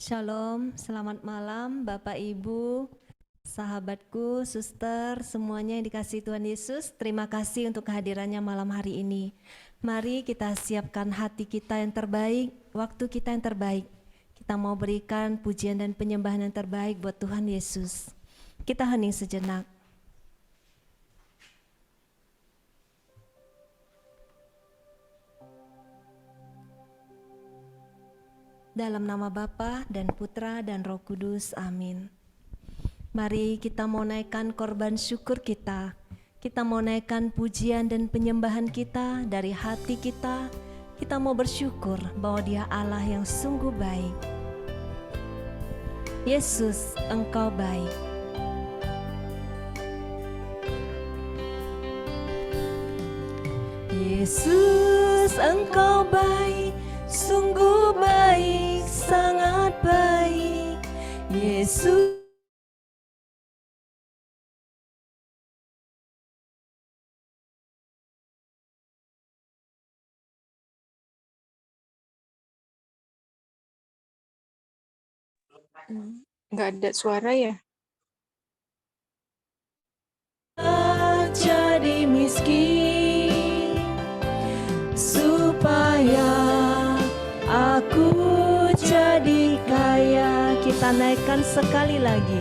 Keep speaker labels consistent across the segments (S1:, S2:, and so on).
S1: Shalom, selamat malam Bapak Ibu, sahabatku, suster, semuanya yang dikasihi Tuhan Yesus. Terima kasih untuk kehadirannya malam hari ini. Mari kita siapkan hati kita yang terbaik, waktu kita yang terbaik. Kita mau berikan pujian dan penyembahan yang terbaik buat Tuhan Yesus. Kita hening sejenak. Dalam nama Bapa dan Putra dan Roh Kudus, amin. Mari kita mau naikkan korban syukur kita. Kita mau naikkan pujian dan penyembahan kita dari hati kita. Kita mau bersyukur bahwa Dia Allah yang sungguh baik. Yesus, Engkau baik. Yesus, Engkau baik. Sungguh baik, sangat baik, Yesus.
S2: Nggak ada suara ya?
S1: Jadi miskin supaya aku jadi kaya. Kita naikkan sekali lagi.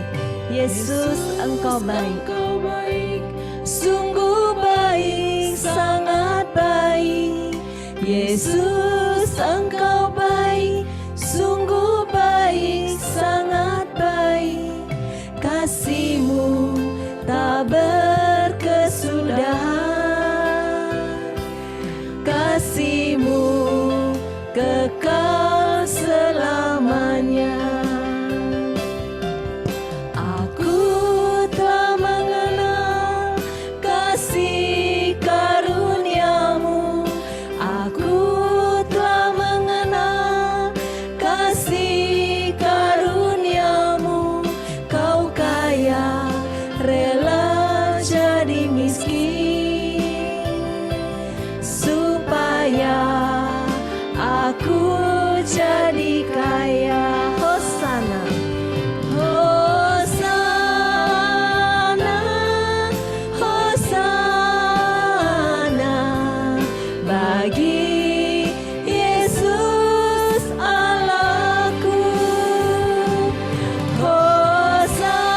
S1: Yesus, Engkau baik. Sungguh baik, sangat baik. Yesus, Engkau baik. Sungguh baik, sangat baik. Kasih-Mu tak berkesudahan. Kasih-Mu kekal selamanya. Aku telah mengenal kasih karunia-Mu. Aku telah mengenal kasih karunia-Mu. Kau kaya, rela jadi miskin supaya aku jadi kaya. Hosana, Hosana, Hosana bagi Yesus Allahku. Hosana,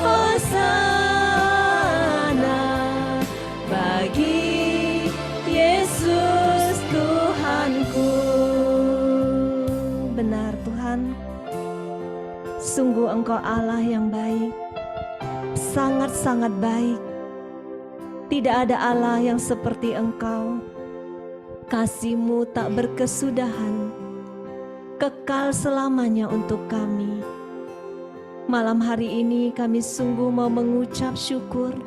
S1: Hosana bagi Yesus Tuhanku. Benar Tuhan, sungguh Engkau Allah yang baik, sangat-sangat baik. Tidak ada Allah yang seperti Engkau. Kasih-Mu tak berkesudahan, kekal selamanya untuk kami. Malam hari ini kami sungguh mau mengucap syukur.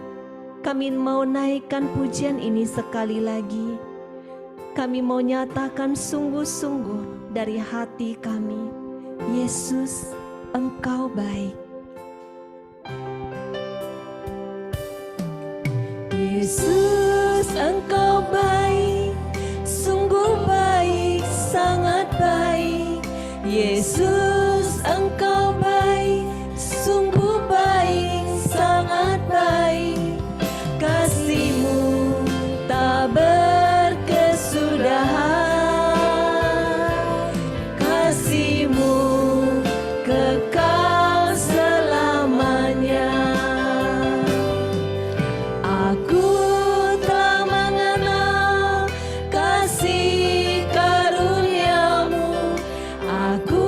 S1: Kami mau naikkan pujian ini sekali lagi. Kami mau nyatakan sungguh-sungguh dari hati kami. Yesus, Engkau baik. Yesus, Engkau baik. Sungguh baik, sangat baik. Yesus, Engkau baik. Sungguh baik, sangat baik. Kasih-Mu tak berkesudahan. Kasih-Mu kekal selamanya. Aku telah mengenal kasih karunia-Mu. Aku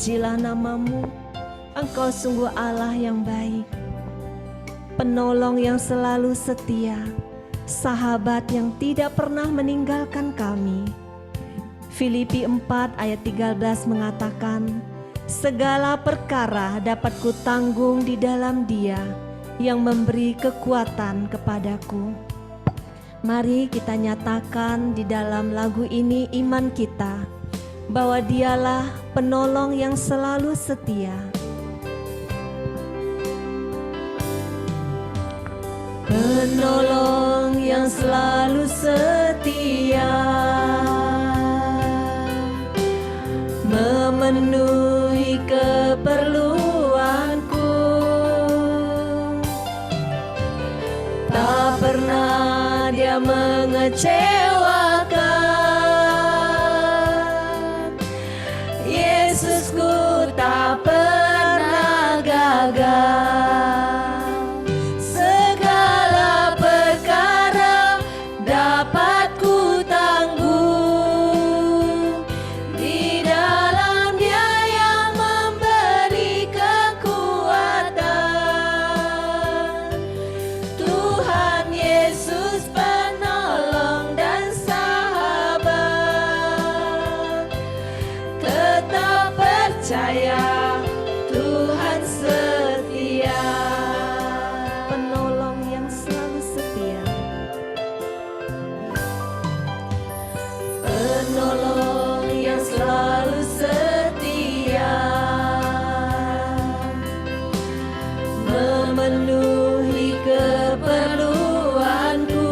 S1: terpujilah nama-Mu. Engkau sungguh Allah yang baik, penolong yang selalu setia, sahabat yang tidak pernah meninggalkan kami. Filipi 4 ayat 13 mengatakan, segala perkara dapat kutanggung di dalam Dia yang memberi kekuatan kepadaku. Mari kita nyatakan di dalam lagu ini iman kita, bahwa Dialah penolong yang selalu setia. Penolong yang selalu setia, memenuhi keperluanku. Tak pernah Dia mengecewakan. Yesusku tak pernah gagal. Segala perkara dapat ku tanggung di dalam Dia yang memberi kekuatan. Tuhan Yesus penolong dan sahabat, tetap percaya Tuhan setia. Penolong yang selalu setia, penolong yang selalu setia, memenuhi keperluanku.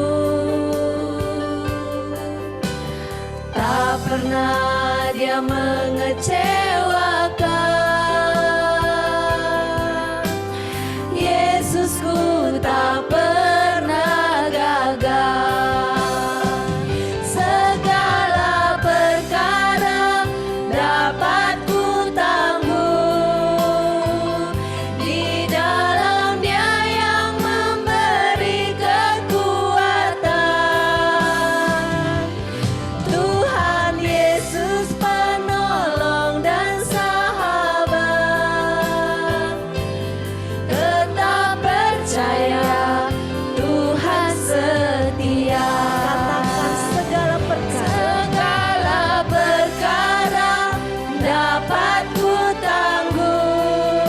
S1: Tak pernah Dia mengecewakan. Yesusku tak pernah gagal. Segala perkara dapat ku tanggung di dalam Dia yang memberi kekuatan. Tuhan Yesus penolong dan sahabat, tetap percaya Tuhan setia. Katakan segala perkara dapat ku tanggung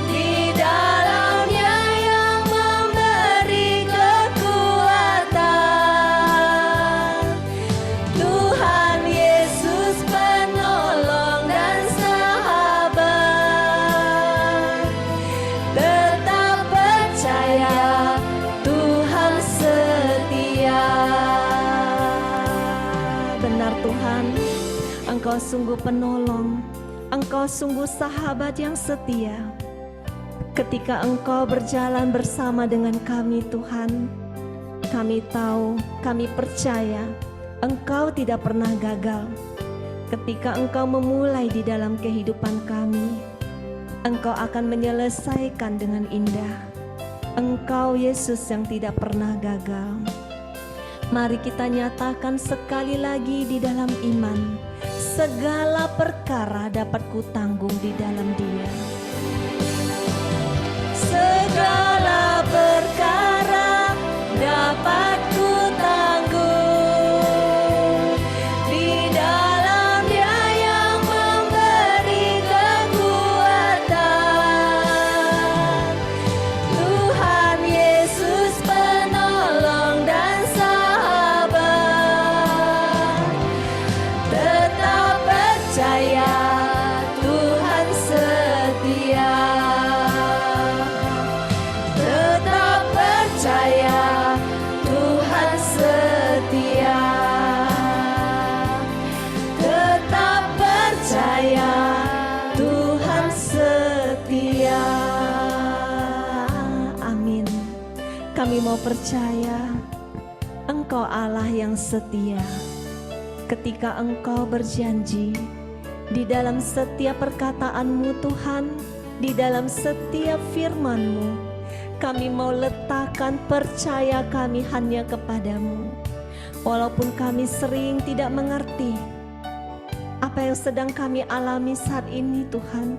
S1: di dalam Dia yang memberi kekuatan. Tuhan Yesus penolong dan sahabat, tetap percaya Tuhan setia. Benar Tuhan, Engkau sungguh penolong, Engkau sungguh sahabat yang setia. Ketika Engkau berjalan bersama dengan kami Tuhan, kami tahu, kami percaya Engkau tidak pernah gagal. Ketika Engkau memulai di dalam kehidupan kami, Engkau akan menyelesaikan dengan indah. Engkau Yesus yang tidak pernah gagal. Mari kita nyatakan sekali lagi di dalam iman, segala perkara dapat kutanggung di dalam Dia. Segala perkara dapat ku tanggung di dalam Dia yang memberi kekuatan. Tuhan Yesus penolong dan sahabat, tetap percaya Tuhan setia. Tetap percaya Tuhan setia. Tetap percaya Tuhan setia. Amin. Kami mau percaya Engkau Allah yang setia. Ketika Engkau berjanji di dalam setiap perkataanmu Tuhan, di dalam setiap firman-Mu, kami mau letakkan percaya kami hanya kepadamu. Walaupun kami sering tidak mengerti apa apa yang sedang kami alami saat ini Tuhan.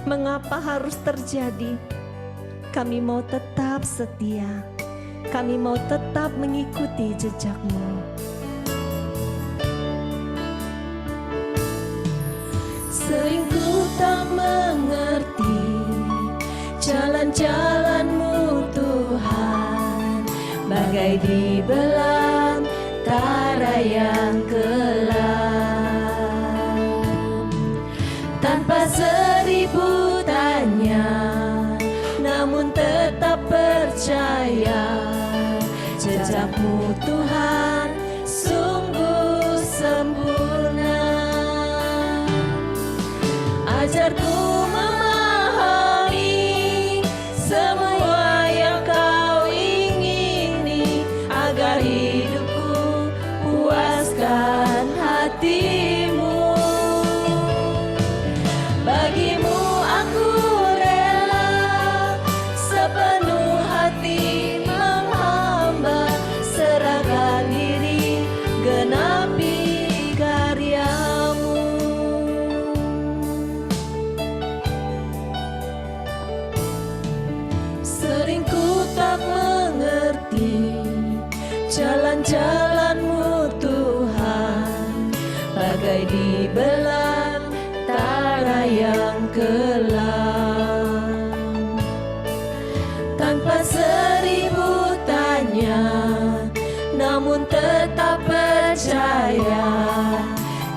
S1: Mengapa harus terjadi? Kami mau tetap setia. Kami mau tetap mengikuti jejak-Mu. Sering ku tak mengerti jalan-jalan-Mu Tuhan, bagai di belantara yang kelam. Tanpa seribu tanya, namun tetap percaya, jejak-Mu Tuhan sungguh sempurna. Ajarku memahami semua yang Kau ingini, agar hidupku puaskan hati-Mu. Bagimu aku rela sepenuh hati menghamba, serahkan diri genapi karya-Mu. Sering ku tak mengerti jalan-jalan-Mu Tuhan, bagai di belantara yang kelam. Tanpa seribu tanya, namun tetap percaya,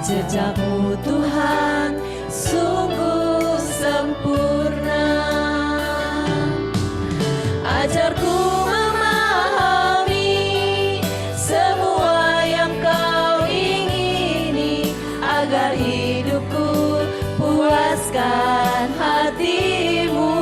S1: jejak-Mu Tuhan sungguh sempurna. Ajarku memahami semua yang Kau ingini, agar hidupku puaskan hati-Mu.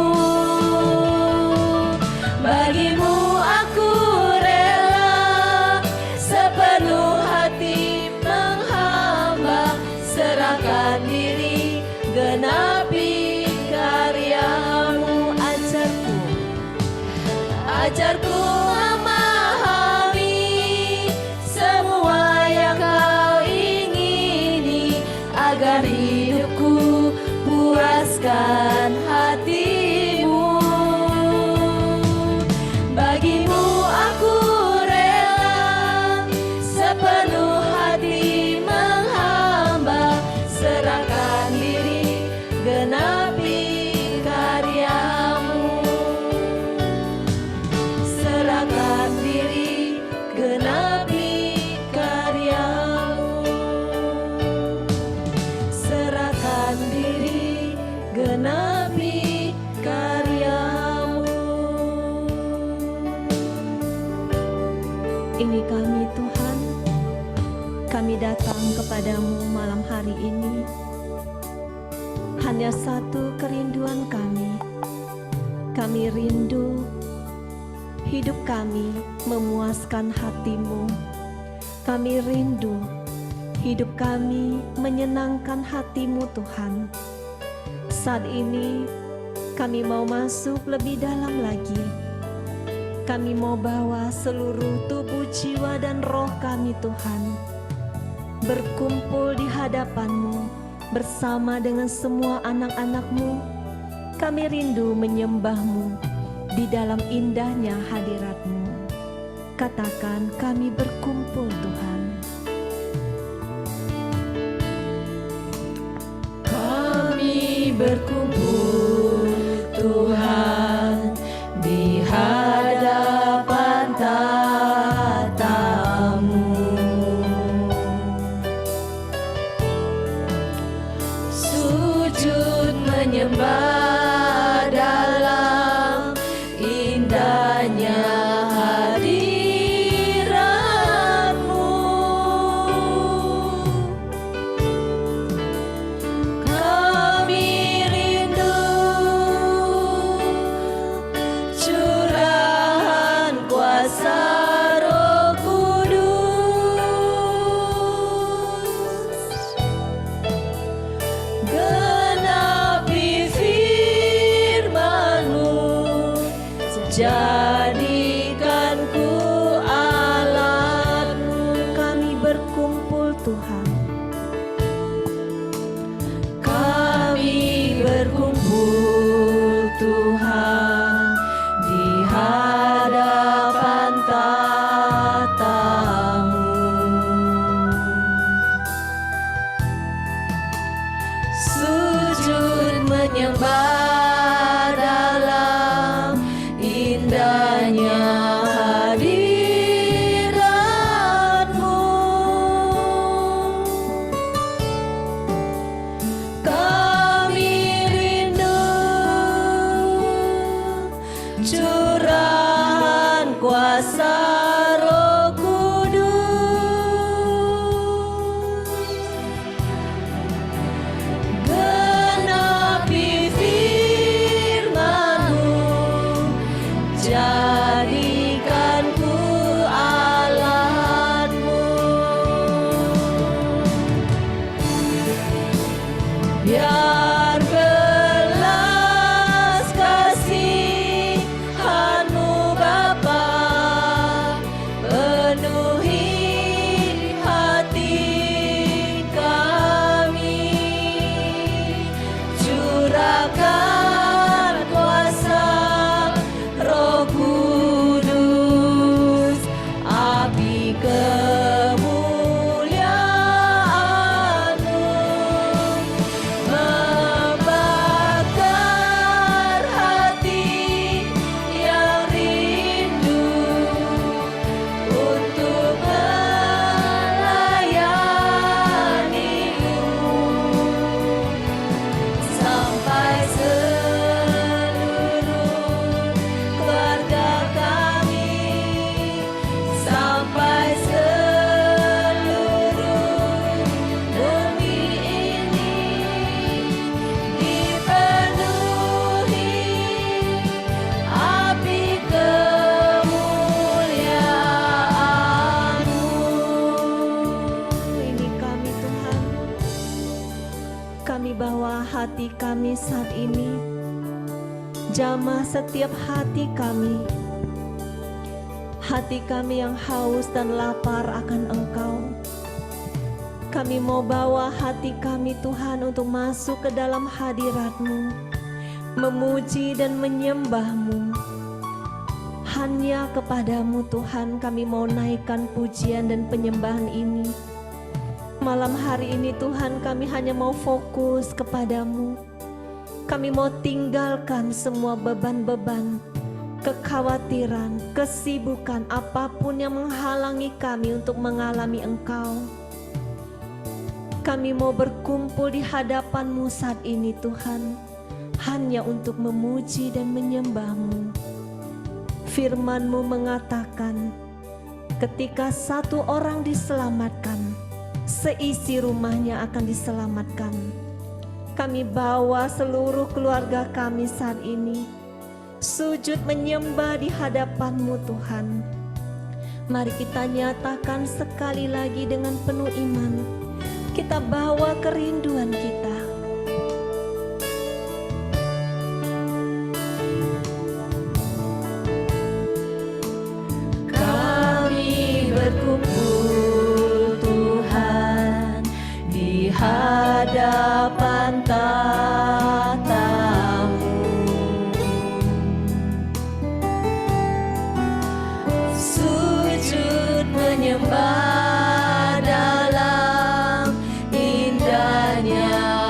S1: Bagimu aku rela sepenuh hati menghamba, serahkan diri genapi karya-Mu. Ajarku memahami semua yang Kau ingini, agar hidupku puaskan hati-Mu. Bagimu aku rela sepenuh hati menghamba, serahkan diri genapi karya-Mu. Serahkan diri genapi karya-Mu. Serahkan diri genapi karya-Mu. Ini kami Tuhan, kami datang kepadamu malam hari ini. Hanya satu kerinduan kami. Kami rindu hidup kami memuaskan hati-Mu. Kami rindu hidup kami menyenangkan hati-Mu Tuhan. Saat ini kami mau masuk lebih dalam lagi. Kami mau bawa seluruh tubuh, jiwa, dan roh kami Tuhan, berkumpul di hadapan-Mu bersama dengan semua anak-anak-Mu. Kami rindu menyembah-Mu di dalam indahnya hadirat-Mu. Katakan kami berkumpul Tuhan. Kami berkumpul Tuhan di hadapan tata-Mu. Sujud menyembah dalam indahnya hadirat-Mu. Kami rindu curahan kuasa Roh Kudus, genapi firman Curahkan kuasa Roh Kudus, api kemuliaan-Mu membakar hati yang rindu untuk melayani-Mu, sampai seluruh keluarga kami, sampai seluruh bumi ini dipenuhi api kemuliaan-Mu. Ini kami Tuhan, kami bawa hati kami saat ini, jamah setiap hati kami yang haus dan lapar akan Engkau. Kami mau bawa hati kami Tuhan untuk masuk ke dalam hadirat-Mu, memuji dan menyembah-Mu. Hanya kepadamu Tuhan kami mau naikkan pujian dan penyembahan ini. Malam hari ini Tuhan kami hanya mau fokus kepadamu. Kami mau tinggalkan semua beban-beban, kekhawatiran, kesibukan, apapun yang menghalangi kami untuk mengalami Engkau. Kami mau berkumpul di hadapan-Mu saat ini Tuhan, hanya untuk memuji dan menyembah-Mu. Firman-Mu mengatakan, ketika satu orang diselamatkan, seisi rumahnya akan diselamatkan. Kami bawa seluruh keluarga kami saat ini sujud menyembah di hadapan-Mu Tuhan. Mari kita nyatakan sekali lagi dengan penuh iman. Kita bawa kerinduan kita. Kami berkumpul Tuhan di hadapan tahta-Mu, sujud menyembah dalam indahnya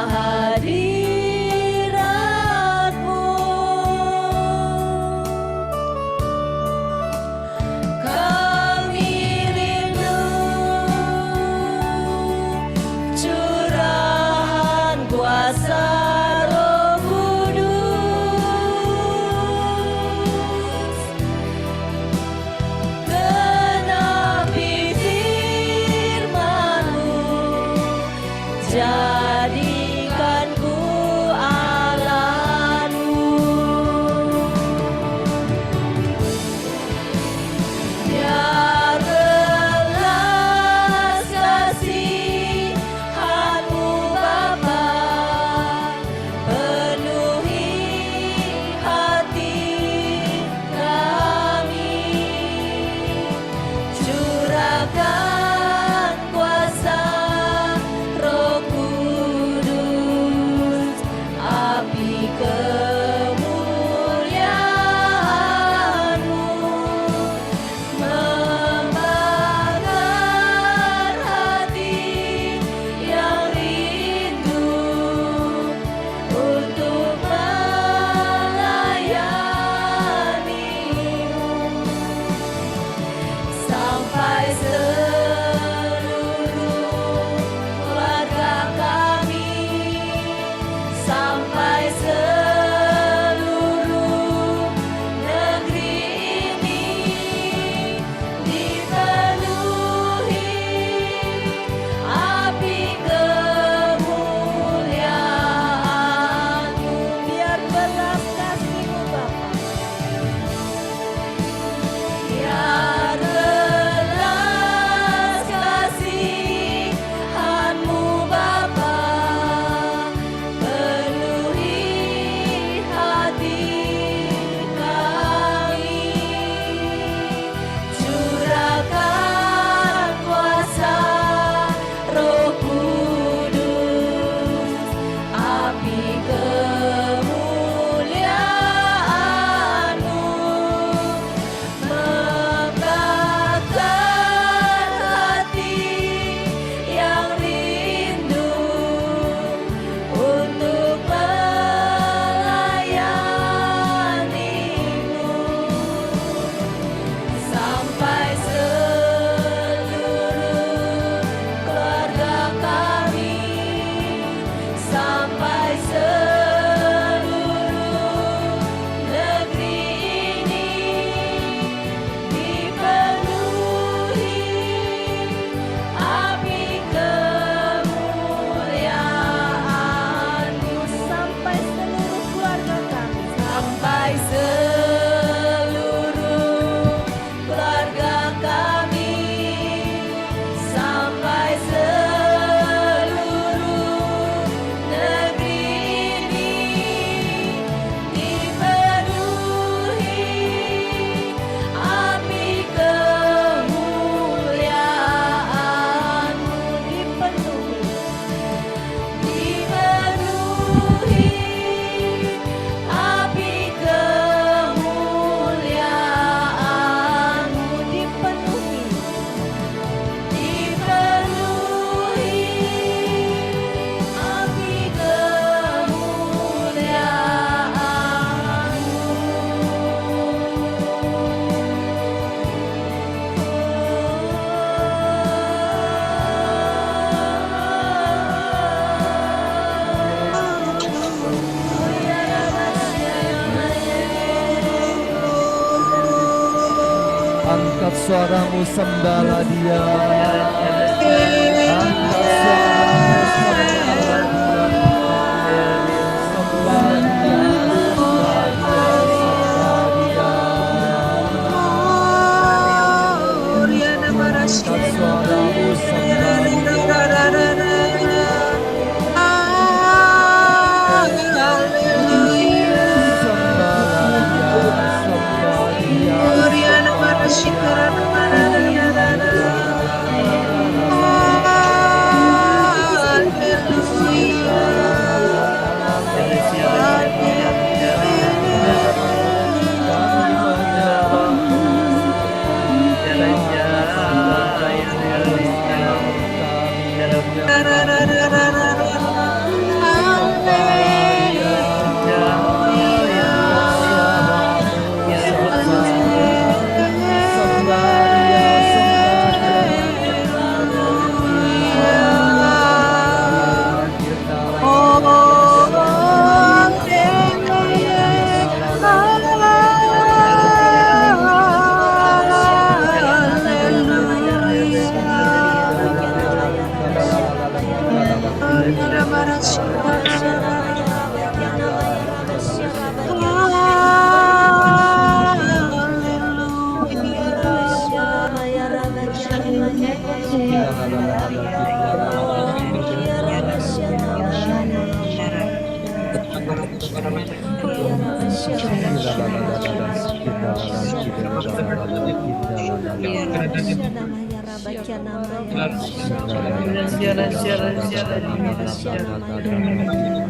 S2: Angkat suaramu, sembahlah Dia. Angkat suaramu, sembahlah Dia. Sembah Dia, sembah Dia, sembah Dia.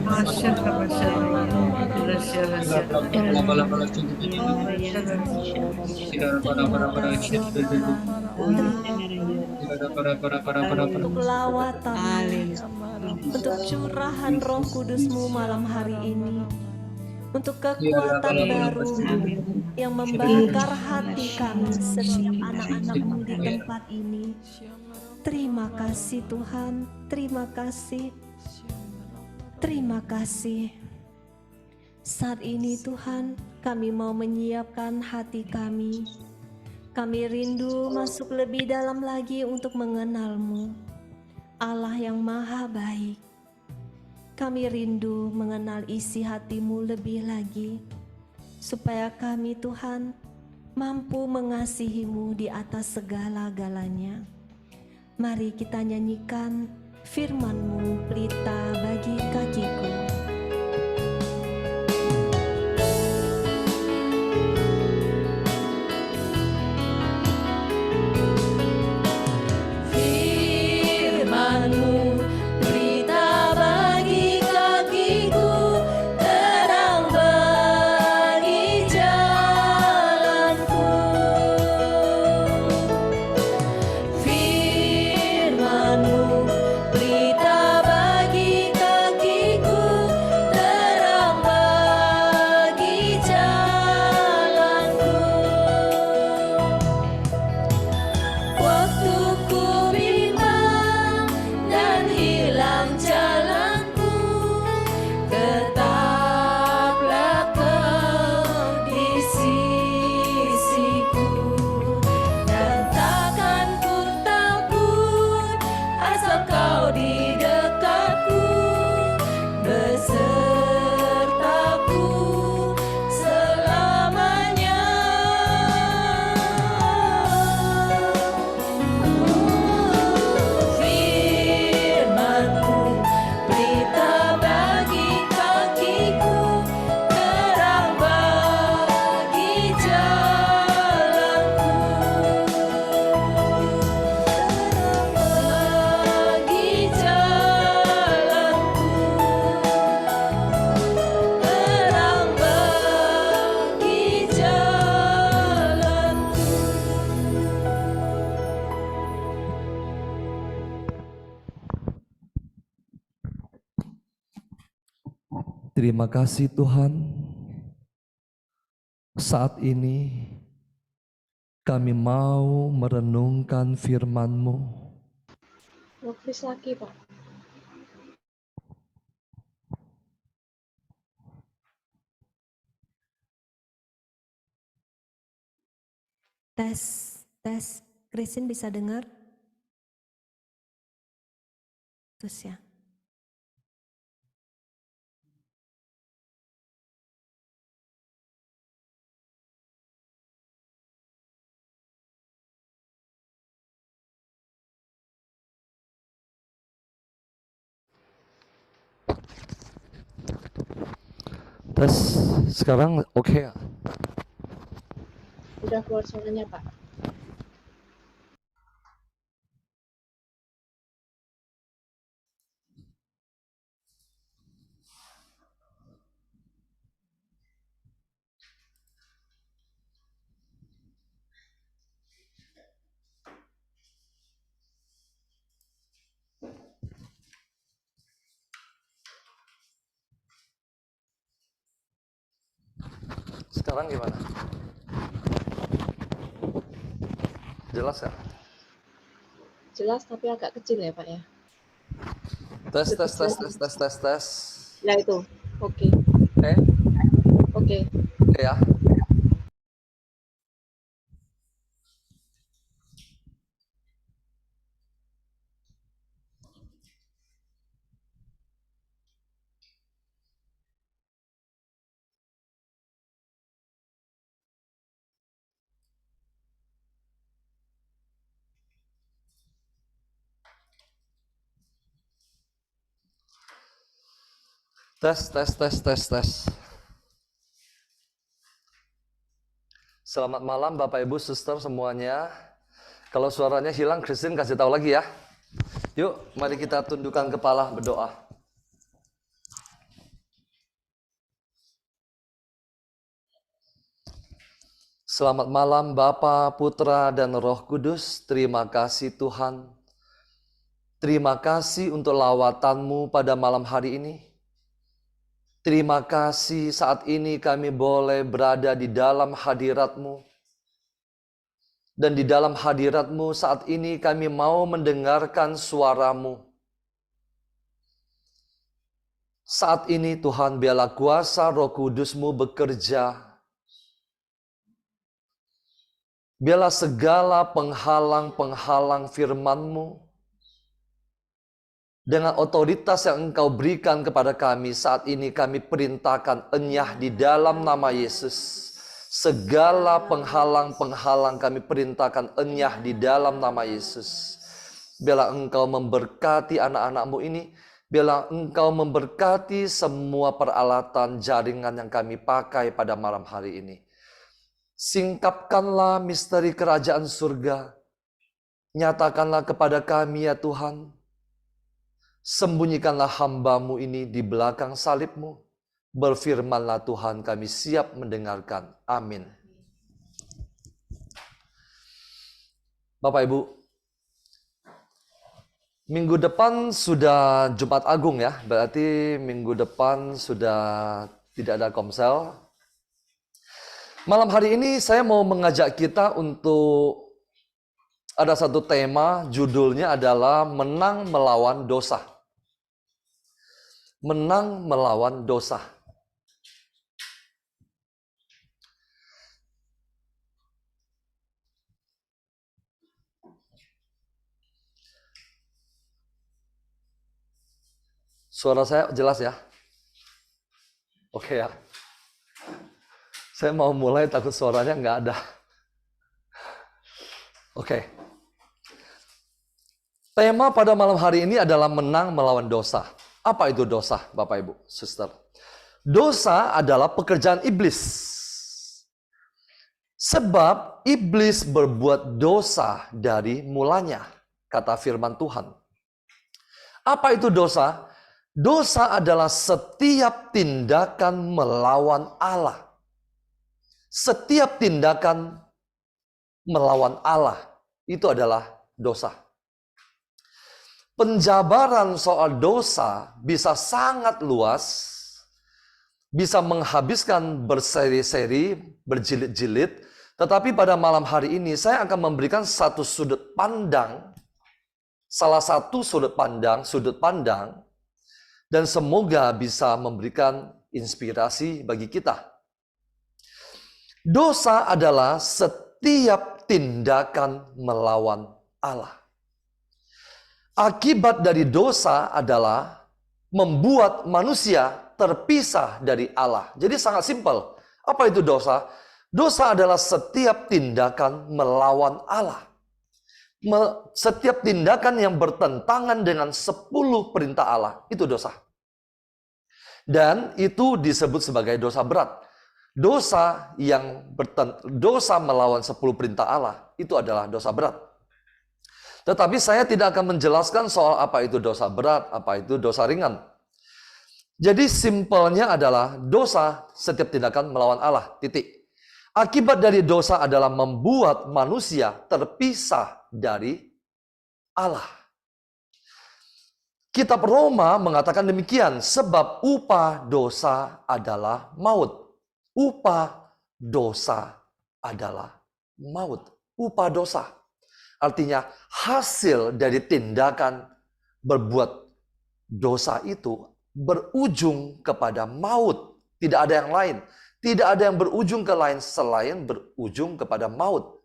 S2: Angkat suaramu, sembah Dia. Sembahlah Dia, sembah Dia, sembah
S1: untuk lawatan, untuk curahan Roh Kudus-Mu malam hari ini, untuk kekuatan baru yang membakar hati kami setiap anak-anak-Mu di tempat ini. Terima kasih Tuhan, terima kasih, terima kasih. Saat ini Tuhan, kami mau menyiapkan hati kami. Kami rindu masuk lebih dalam lagi untuk mengenal-Mu, Allah yang maha baik. Kami rindu mengenal isi hati-Mu lebih lagi, supaya kami Tuhan mampu mengasihi-Mu di atas segala-galanya. Mari kita nyanyikan firman-Mu, pelita bagi kakiku.
S2: Terima kasih Tuhan, saat ini kami mau merenungkan firman-Mu.
S3: Laki, Pak.
S1: Tes, Tes, Christine bisa dengar? Terus ya.
S2: Tes, sekarang oke ya?
S3: Udah keluar suaranya, Pak.
S2: Sekarang gimana? Jelas ya?
S3: Jelas tapi agak kecil ya, Pak ya.
S2: Tes,
S3: Lebih
S2: tes, tes,
S3: jelas.
S2: tes, tes, tes, tes.
S3: Ya itu. Oke.
S2: Oke
S3: Oke.
S2: ya? Tes, tes, tes, tes, tes. Selamat malam Bapak Ibu Suster semuanya. Kalau suaranya hilang, Christine kasih tahu lagi ya. Yuk, mari kita tundukkan kepala berdoa. Selamat malam Bapa, Putra, dan Roh Kudus. Terima kasih Tuhan. Terima kasih untuk lawatan-Mu pada malam hari ini. Terima kasih saat ini kami boleh berada di dalam hadirat-Mu. Dan di dalam hadirat-Mu saat ini kami mau mendengarkan suara-Mu. Saat ini Tuhan, biarlah kuasa Roh Kudus-Mu bekerja. Biarlah segala penghalang-penghalang firman-Mu dengan otoritas yang Engkau berikan kepada kami, saat ini kami perintahkan enyah di dalam nama Yesus. Segala penghalang-penghalang kami perintahkan enyah di dalam nama Yesus. Biarlah Engkau memberkati anak-anak-Mu ini. Biarlah Engkau memberkati semua peralatan jaringan yang kami pakai pada malam hari ini. Singkapkanlah misteri kerajaan surga. Nyatakanlah kepada kami ya Tuhan. Sembunyikanlah hamba-Mu ini di belakang salib-Mu. Berfirmanlah Tuhan, kami siap mendengarkan. Amin. Bapak Ibu, minggu depan sudah Jumat Agung ya. Berarti minggu depan sudah tidak ada komsel. Malam hari ini saya mau mengajak kita untuk ada satu tema, judulnya adalah menang melawan dosa. Menang melawan dosa. Suara saya jelas ya? Oke ya. Saya mau mulai takut suaranya nggak ada. Oke. Tema pada malam hari ini adalah menang melawan dosa. Apa itu dosa, Bapak Ibu, Suster? Dosa adalah pekerjaan iblis. Sebab iblis berbuat dosa dari mulanya, kata firman Tuhan. Apa itu dosa? Dosa adalah setiap tindakan melawan Allah. Setiap tindakan melawan Allah itu adalah dosa. Penjabaran soal dosa bisa sangat luas, bisa menghabiskan berseri-seri, berjilid-jilid, tetapi pada malam hari ini saya akan memberikan satu sudut pandang, salah satu sudut pandang, dan semoga bisa memberikan inspirasi bagi kita. Dosa adalah setiap setiap tindakan melawan Allah. Akibat dari dosa adalah membuat manusia terpisah dari Allah. Jadi sangat simpel. Apa itu dosa? Dosa adalah setiap tindakan melawan Allah. Setiap tindakan yang bertentangan dengan 10 perintah Allah, itu dosa. Dan itu disebut sebagai dosa berat. Dosa melawan 10 perintah Allah, itu adalah dosa berat. Tetapi saya tidak akan menjelaskan soal apa itu dosa berat, apa itu dosa ringan. Jadi simpelnya adalah dosa setiap tindakan melawan Allah, titik. Akibat dari dosa adalah membuat manusia terpisah dari Allah. Kitab Roma mengatakan demikian, sebab upah dosa adalah maut. Upah dosa adalah maut. Upah dosa. Artinya hasil dari tindakan berbuat dosa itu berujung kepada maut. Tidak ada yang lain. Tidak ada yang berujung ke lain selain berujung kepada maut.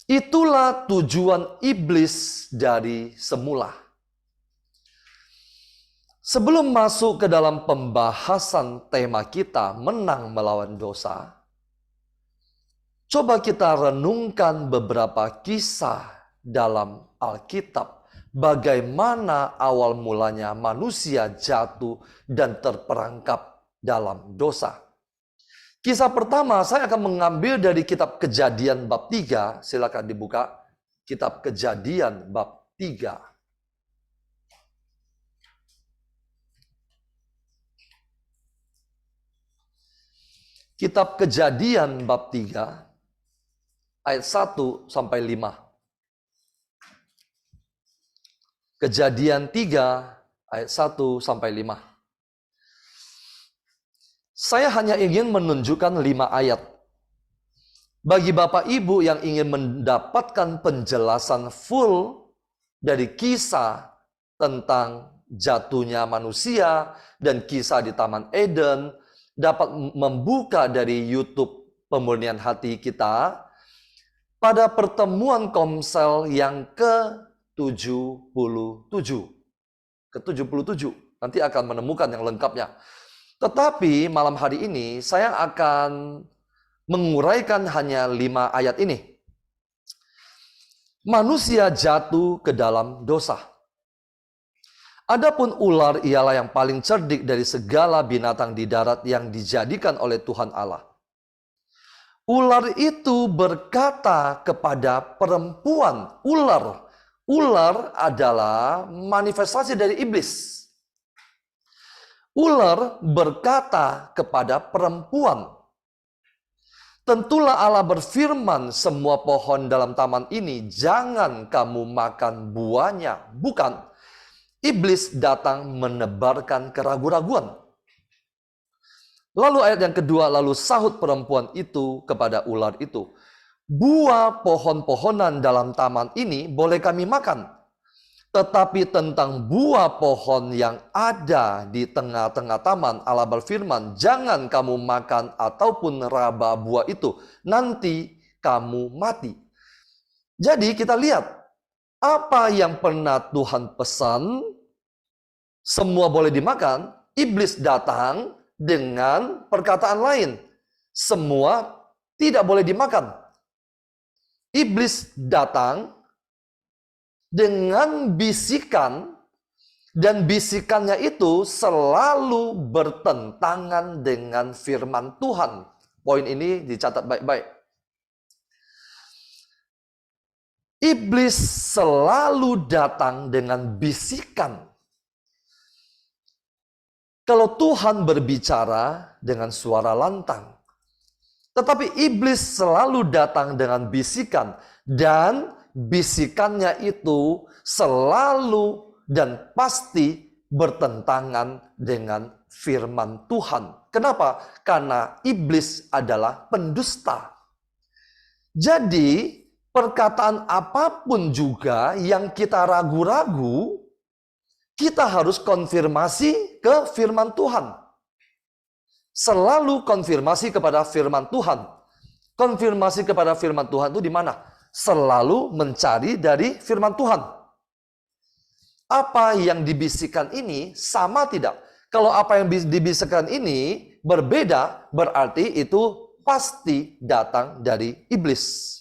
S2: Itulah tujuan iblis dari semula. Sebelum masuk ke dalam pembahasan tema kita menang melawan dosa, coba kita renungkan beberapa kisah dalam Alkitab. Bagaimana awal mulanya manusia jatuh dan terperangkap dalam dosa. Kisah pertama saya akan mengambil dari kitab Kejadian bab 3. Silakan dibuka. Kitab Kejadian bab 3. Kitab Kejadian bab 3 ayat 1 sampai 5. Kejadian 3 ayat 1 sampai 5. Saya hanya ingin menunjukkan 5 ayat. Bagi Bapak Ibu yang ingin mendapatkan penjelasan full dari kisah tentang jatuhnya manusia dan kisah di Taman Eden, dapat membuka dari YouTube Pemurnian Hati kita pada pertemuan Komsel yang ke-77. Ke-77. Nanti akan menemukan yang lengkapnya. Tetapi malam hari ini saya akan menguraikan hanya 5 ayat ini. Manusia jatuh ke dalam dosa. Adapun ular ialah yang paling cerdik dari segala binatang di darat yang dijadikan oleh Tuhan Allah. Ular itu berkata kepada perempuan, ular adalah manifestasi dari iblis. Ular berkata kepada perempuan, tentulah Allah berfirman, semua pohon dalam taman ini jangan kamu makan buahnya. Bukan, iblis datang menebarkan keraguan-raguan. Lalu ayat yang kedua, lalu sahut perempuan itu kepada ular itu, buah pohon-pohonan dalam taman ini boleh kami makan. Tetapi tentang buah pohon yang ada di tengah-tengah taman, Allah berfirman, jangan kamu makan ataupun raba buah itu, nanti kamu mati. Jadi kita lihat, apa yang pernah Tuhan pesan, semua boleh dimakan, iblis datang dengan perkataan lain, semua tidak boleh dimakan. Iblis datang dengan bisikan, dan bisikannya itu selalu bertentangan dengan firman Tuhan. Poin ini dicatat baik-baik. Iblis selalu datang dengan bisikan. Kalau Tuhan berbicara dengan suara lantang, tetapi iblis selalu datang dengan bisikan, dan bisikannya itu selalu dan pasti bertentangan dengan firman Tuhan. Kenapa? Karena iblis adalah pendusta. Jadi, perkataan apapun juga yang kita ragu-ragu, kita harus konfirmasi ke firman Tuhan. Selalu konfirmasi kepada firman Tuhan. Konfirmasi kepada firman Tuhan itu di mana? Selalu mencari dari firman Tuhan. Apa yang dibisikkan ini sama tidak? Kalau apa yang dibisikkan ini berbeda, berarti itu pasti datang dari iblis.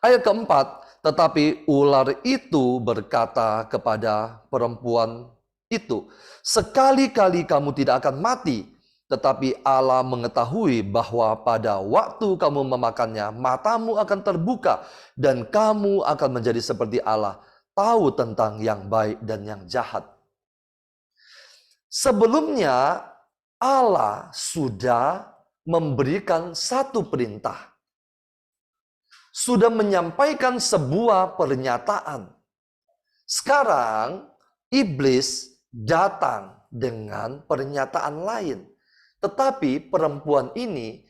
S2: Ayat keempat, tetapi ular itu berkata kepada perempuan itu, sekali-kali kamu tidak akan mati. Tetapi Allah mengetahui bahwa pada waktu kamu memakannya, matamu akan terbuka dan kamu akan menjadi seperti Allah, tahu tentang yang baik dan yang jahat. Sebelumnya Allah sudah memberikan satu perintah. Sudah menyampaikan sebuah pernyataan. Sekarang iblis datang dengan pernyataan lain. Tetapi perempuan ini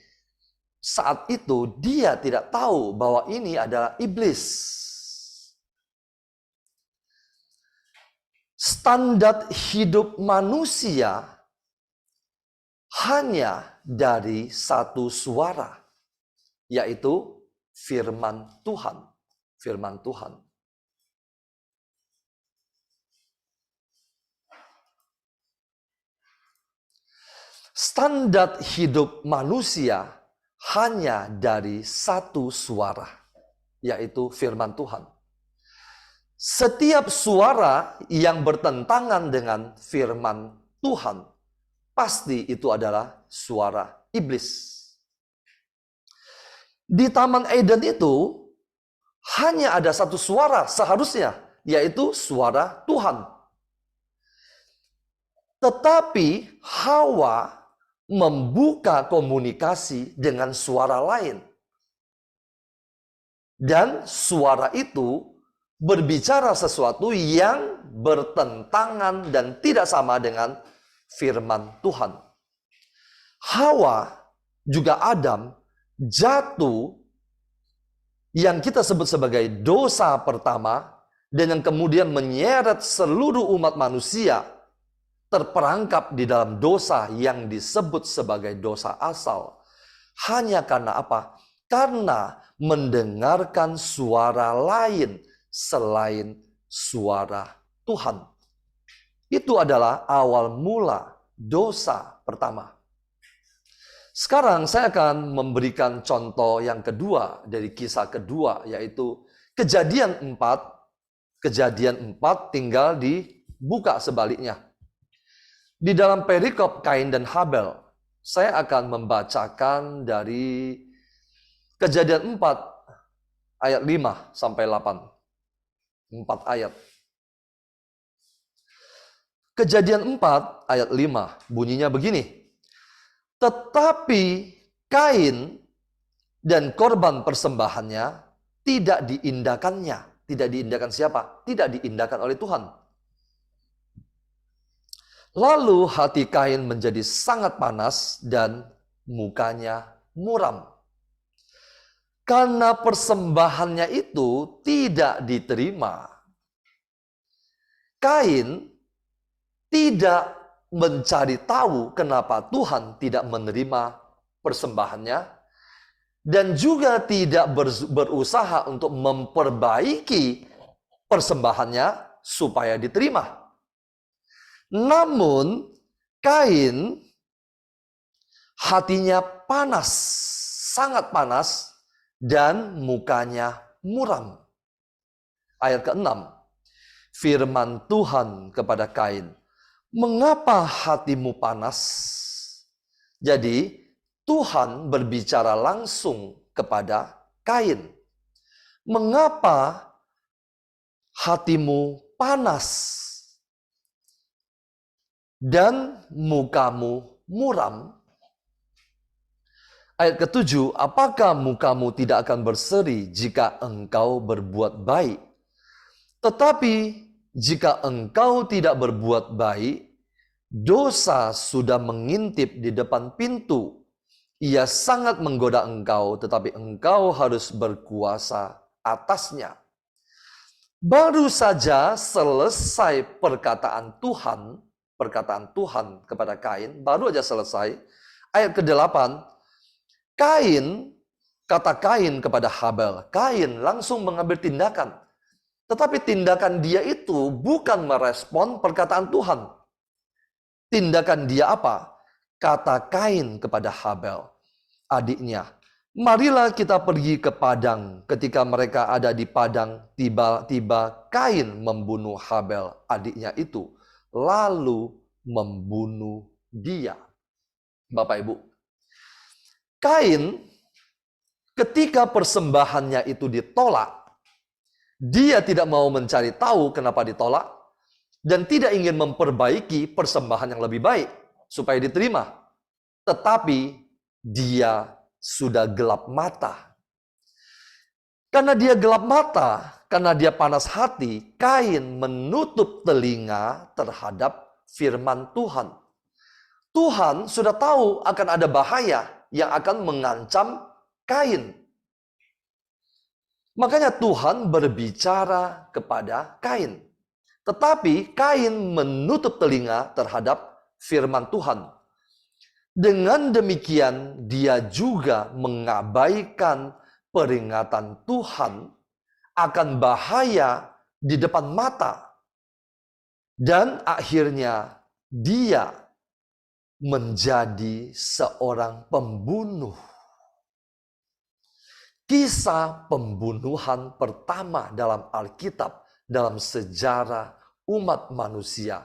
S2: saat itu dia tidak tahu bahwa ini adalah iblis. Standar hidup manusia hanya dari satu suara, yaitu firman Tuhan. Firman Tuhan. Standar hidup manusia hanya dari satu suara, yaitu firman Tuhan. Setiap suara yang bertentangan dengan firman Tuhan, pasti itu adalah suara iblis. Di Taman Eden itu hanya ada satu suara seharusnya, yaitu suara Tuhan. Tetapi Hawa membuka komunikasi dengan suara lain. Dan suara itu berbicara sesuatu yang bertentangan dan tidak sama dengan firman Tuhan. Hawa juga Adam jatuh yang kita sebut sebagai dosa pertama dan yang kemudian menyeret seluruh umat manusia terperangkap di dalam dosa yang disebut sebagai dosa asal. Hanya karena apa? Karena mendengarkan suara lain selain suara Tuhan. Itu adalah awal mula dosa pertama. Sekarang saya akan memberikan contoh yang kedua dari kisah kedua, yaitu Kejadian 4. Kejadian 4 tinggal dibuka sebaliknya. Di dalam perikop Kain dan Habel, saya akan membacakan dari Kejadian 4 ayat 5 sampai 8. 4 ayat. Kejadian 4 ayat 5 bunyinya begini. Tetapi Kain dan korban persembahannya tidak diindahkannya. Tidak diindahkan siapa? Tidak diindahkan oleh Tuhan. Lalu hati Kain menjadi sangat panas dan mukanya muram. Karena persembahannya itu tidak diterima. Kain tidak mencari tahu kenapa Tuhan tidak menerima persembahannya. Dan juga tidak berusaha untuk memperbaiki persembahannya supaya diterima. Namun Kain hatinya panas, sangat panas, dan mukanya muram. Ayat ke-6, firman Tuhan kepada Kain, mengapa hatimu panas? Jadi Tuhan berbicara langsung kepada Kain. Mengapa hatimu panas dan mukamu muram? Ayat ke-7, apakah mukamu tidak akan berseri jika engkau berbuat baik? Tetapi jika engkau tidak berbuat baik, dosa sudah mengintip di depan pintu. Ia sangat menggoda engkau, tetapi engkau harus berkuasa atasnya. Baru saja selesai perkataan Tuhan kepada Kain, baru aja selesai. Ayat ke-8, kata Kain kepada Habel, Kain langsung mengambil tindakan. Tetapi tindakan dia itu bukan merespon perkataan Tuhan. Tindakan dia apa? Kata Kain kepada Habel, adiknya, marilah kita pergi ke padang. Ketika mereka ada di padang, tiba-tiba Kain membunuh Habel, adiknya itu, lalu membunuh dia. Bapak Ibu, Kain ketika persembahannya itu ditolak, dia tidak mau mencari tahu kenapa ditolak, dan tidak ingin memperbaiki persembahan yang lebih baik supaya diterima. Tetapi dia sudah gelap mata. Karena dia gelap mata, karena dia panas hati, Kain menutup telinga terhadap firman Tuhan. Tuhan sudah tahu akan ada bahaya yang akan mengancam Kain. Makanya Tuhan berbicara kepada Kain. Tetapi Kain menutup telinga terhadap firman Tuhan. Dengan demikian dia juga mengabaikan peringatan Tuhan akan bahaya di depan mata. Dan akhirnya dia menjadi seorang pembunuh. Kisah pembunuhan pertama dalam Alkitab, dalam sejarah umat manusia,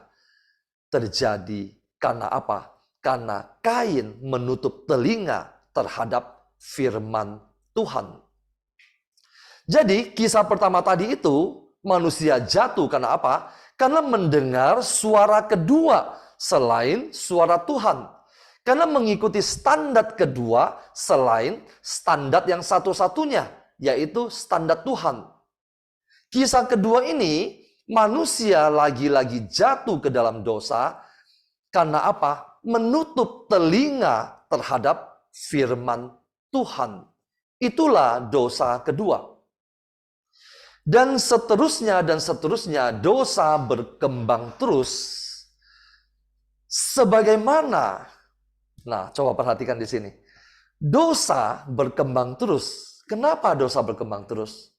S2: terjadi karena apa? Karena Kain menutup telinga terhadap firman Tuhan. Jadi kisah pertama tadi itu, manusia jatuh karena apa? Karena mendengar suara kedua selain suara Tuhan. Karena mengikuti standar kedua selain standar yang satu-satunya, yaitu standar Tuhan. Kisah kedua ini, manusia lagi-lagi jatuh ke dalam dosa karena apa? Menutup telinga terhadap firman Tuhan. Itulah dosa kedua. Dan seterusnya dosa berkembang terus. Sebagaimana, nah coba perhatikan di sini. Dosa berkembang terus. Kenapa dosa berkembang terus?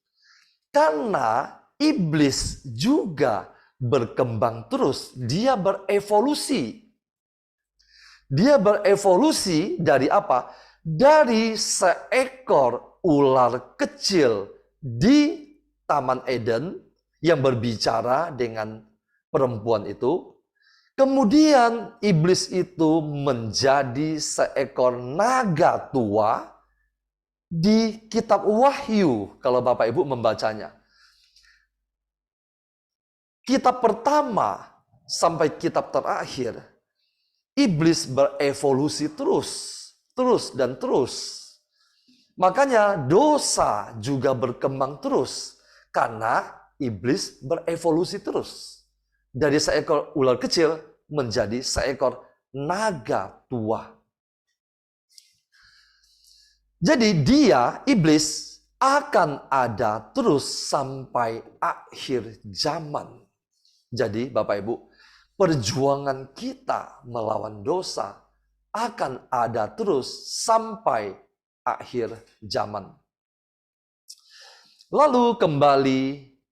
S2: Karena iblis juga berkembang terus. Dia berevolusi. Dia berevolusi dari apa? Dari seekor ular kecil di Taman Eden yang berbicara dengan perempuan itu. Kemudian iblis itu menjadi seekor naga tua di kitab Wahyu, kalau Bapak Ibu membacanya. Kitab pertama sampai kitab terakhir, iblis berevolusi terus. Makanya dosa juga berkembang terus, karena iblis berevolusi terus. Dari seekor ular kecil menjadi seekor naga tua. Jadi iblis akan ada terus sampai akhir zaman. Jadi Bapak Ibu, perjuangan kita melawan dosa akan ada terus sampai akhir zaman. Lalu kembali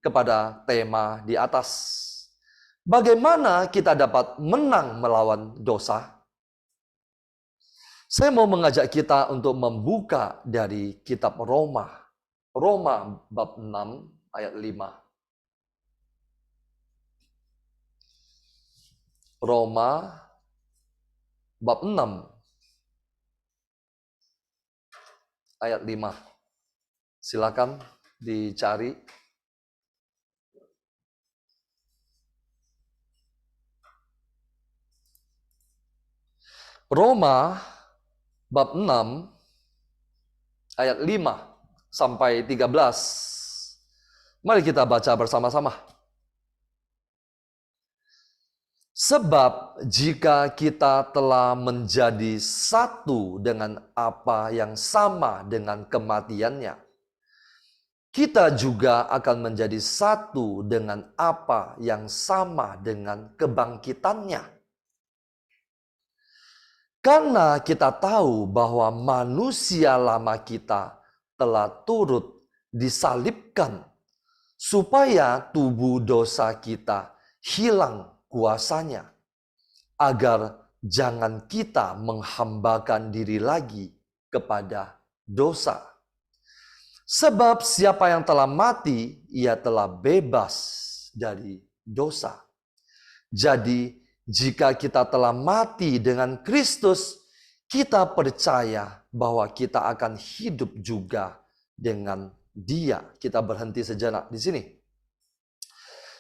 S2: kepada tema di atas. Bagaimana kita dapat menang melawan dosa? Saya mau mengajak kita untuk membuka dari kitab Roma. Roma bab 6 ayat 5. Roma bab 6 ayat 5. Silakan dicari. Roma bab 6 ayat 5 sampai 13. Mari kita baca bersama-sama. Sebab jika kita telah menjadi satu dengan apa yang sama dengan kematiannya, kita juga akan menjadi satu dengan apa yang sama dengan kebangkitannya. Karena kita tahu bahwa manusia lama kita telah turut disalibkan supaya tubuh dosa kita hilang kuasanya, agar jangan kita menghambakan diri lagi kepada dosa. Sebab siapa yang telah mati, ia telah bebas dari dosa. Jadi, jika kita telah mati dengan Kristus, kita percaya bahwa kita akan hidup juga dengan Dia. Kita berhenti sejenak di sini.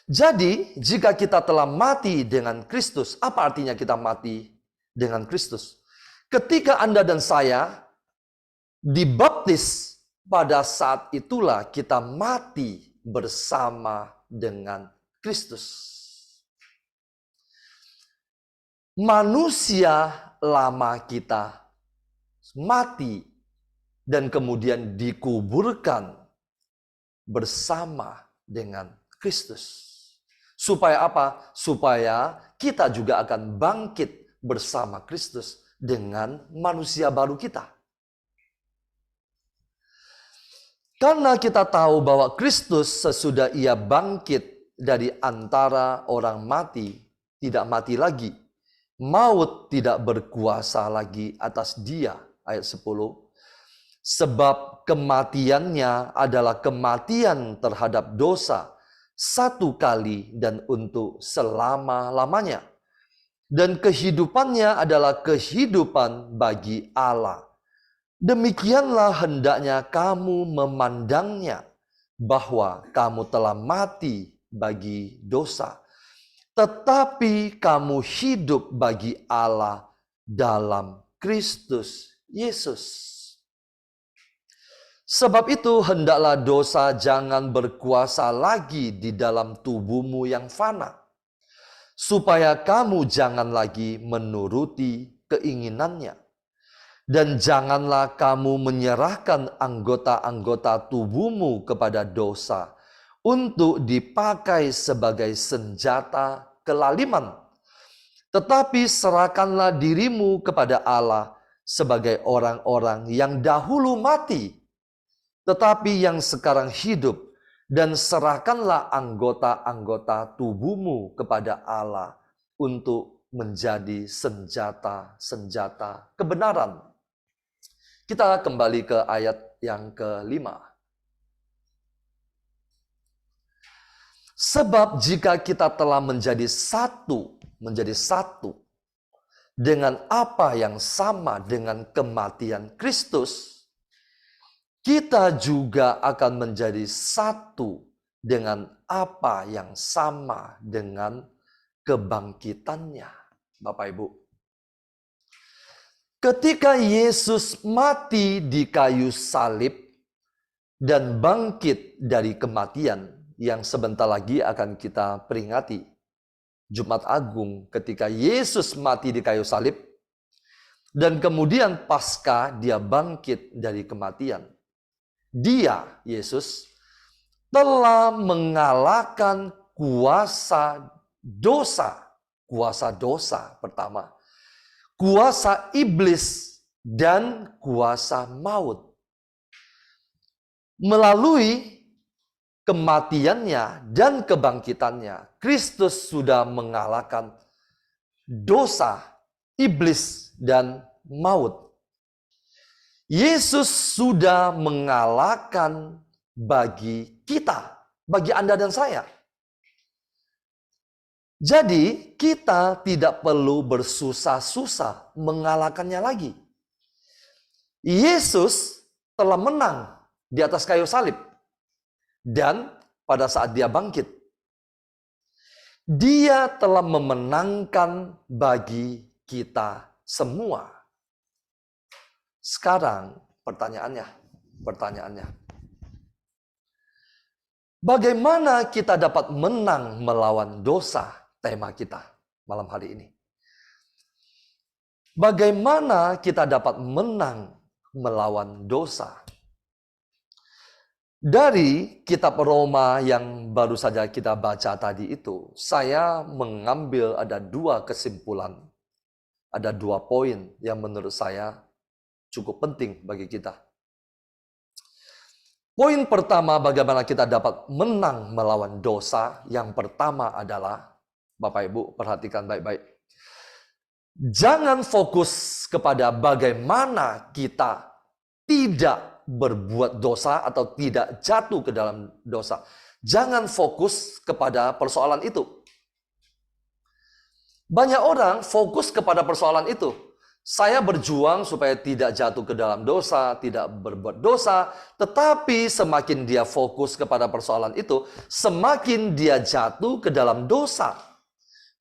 S2: Jadi, jika kita telah mati dengan Kristus, apa artinya kita mati dengan Kristus? Ketika Anda dan saya dibaptis, pada saat itulah kita mati bersama dengan Kristus. Manusia lama kita mati dan kemudian dikuburkan bersama dengan Kristus. Supaya apa? Supaya kita juga akan bangkit bersama Kristus dengan manusia baru kita. Karena kita tahu bahwa Kristus sesudah ia bangkit dari antara orang mati, tidak mati lagi. Maut tidak berkuasa lagi atas dia. Ayat 10. Sebab kematiannya adalah kematian terhadap dosa, satu kali dan untuk selama-lamanya. Dan kehidupannya adalah kehidupan bagi Allah. Demikianlah hendaknya kamu memandangnya, bahwa kamu telah mati bagi dosa, tetapi kamu hidup bagi Allah dalam Kristus Yesus. Sebab itu hendaklah dosa jangan berkuasa lagi di dalam tubuhmu yang fana, supaya kamu jangan lagi menuruti keinginannya. Dan janganlah kamu menyerahkan anggota-anggota tubuhmu kepada dosa untuk dipakai sebagai senjata kelaliman. Tetapi serahkanlah dirimu kepada Allah sebagai orang-orang yang dahulu mati, tetapi yang sekarang hidup, dan serahkanlah anggota-anggota tubuhmu kepada Allah untuk menjadi senjata-senjata kebenaran. Kita kembali ke ayat yang ke-5. Sebab jika kita telah menjadi satu dengan apa yang sama dengan kematian Kristus, kita juga akan menjadi satu dengan apa yang sama dengan kebangkitannya. Bapak Ibu, ketika Yesus mati di kayu salib dan bangkit dari kematian, yang sebentar lagi akan kita peringati Jumat Agung, ketika Yesus mati di kayu salib dan kemudian pasca dia bangkit dari kematian. Dia, Yesus, telah mengalahkan kuasa dosa pertama, kuasa iblis dan kuasa maut. Melalui kematiannya dan kebangkitannya, Kristus sudah mengalahkan dosa, iblis, dan maut. Yesus sudah mengalahkan bagi kita, bagi Anda dan saya. Jadi kita tidak perlu bersusah-susah mengalahkannya lagi. Yesus telah menang di atas kayu salib. Dan pada saat dia bangkit, dia telah memenangkan bagi kita semua. Sekarang pertanyaannya. Bagaimana kita dapat menang melawan dosa? Tema kita malam hari ini. Bagaimana kita dapat menang melawan dosa? Dari kitab Roma yang baru saja kita baca tadi itu, saya mengambil ada dua kesimpulan. ada 2 poin yang menurut saya cukup penting bagi kita. Poin pertama, bagaimana kita dapat menang melawan dosa. Yang pertama adalah, Bapak Ibu perhatikan baik-baik. Jangan fokus kepada bagaimana kita tidak berbuat dosa atau tidak jatuh ke dalam dosa. Jangan fokus kepada persoalan itu. Banyak orang fokus kepada persoalan itu. Saya berjuang supaya tidak jatuh ke dalam dosa, tidak berbuat dosa. Tetapi semakin dia fokus kepada persoalan itu, semakin dia jatuh ke dalam dosa.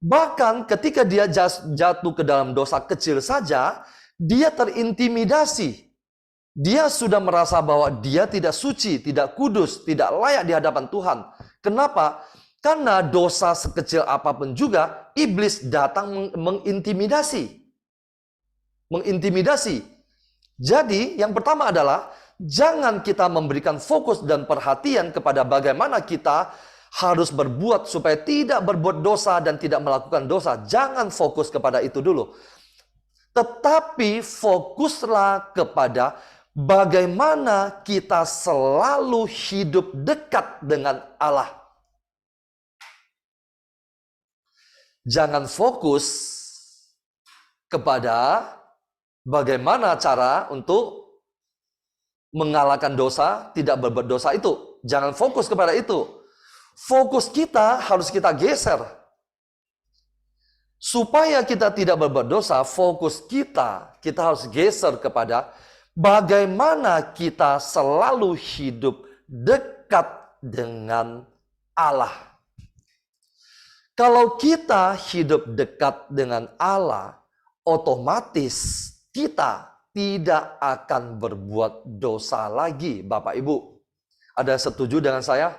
S2: Bahkan ketika dia jatuh ke dalam dosa kecil saja, dia terintimidasi. Dia sudah merasa bahwa dia tidak suci, tidak kudus, tidak layak di hadapan Tuhan. Kenapa? Karena dosa sekecil apapun juga, iblis datang mengintimidasi. Jadi, yang pertama adalah jangan kita memberikan fokus dan perhatian kepada bagaimana kita harus berbuat supaya tidak berbuat dosa dan tidak melakukan dosa. Jangan fokus kepada itu dulu. Tetapi fokuslah kepada bagaimana kita selalu hidup dekat dengan Allah. Jangan fokus kepada bagaimana cara untuk mengalahkan dosa, tidak berbuat dosa itu. Jangan fokus kepada itu. Fokus kita harus kita geser. Supaya kita tidak berbuat dosa, fokus kita harus geser kepada bagaimana kita selalu hidup dekat dengan Allah. Kalau kita hidup dekat dengan Allah, otomatis kita tidak akan berbuat dosa lagi, Bapak Ibu. Ada yang setuju dengan saya?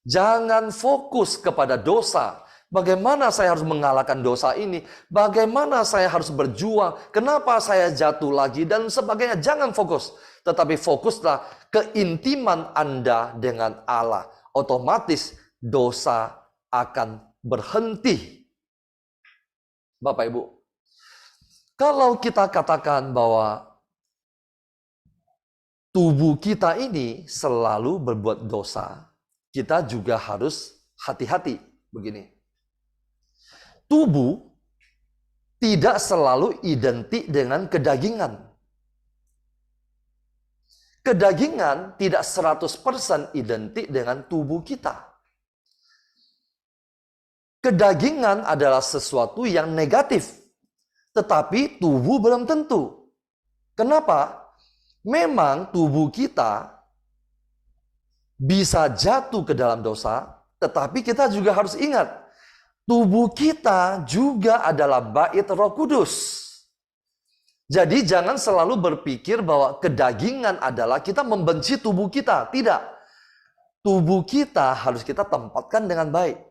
S2: Jangan fokus kepada dosa. Bagaimana saya harus mengalahkan dosa ini? Bagaimana saya harus berjuang? Kenapa saya jatuh lagi? Dan sebagainya. Jangan fokus. Tetapi fokuslah keintiman Anda dengan Allah. Otomatis dosa akan berhenti. Bapak Ibu, kalau kita katakan bahwa tubuh kita ini selalu berbuat dosa, kita juga harus hati-hati. Begini, tubuh tidak selalu identik dengan kedagingan. Kedagingan tidak 100% identik dengan tubuh kita. Kedagingan adalah sesuatu yang negatif. Tetapi tubuh belum tentu. Kenapa? Memang tubuh kita bisa jatuh ke dalam dosa, tetapi kita juga harus ingat, tubuh kita juga adalah bait Roh Kudus. Jadi jangan selalu berpikir bahwa kedagingan adalah kita membenci tubuh kita. Tidak. Tubuh kita harus kita tempatkan dengan baik.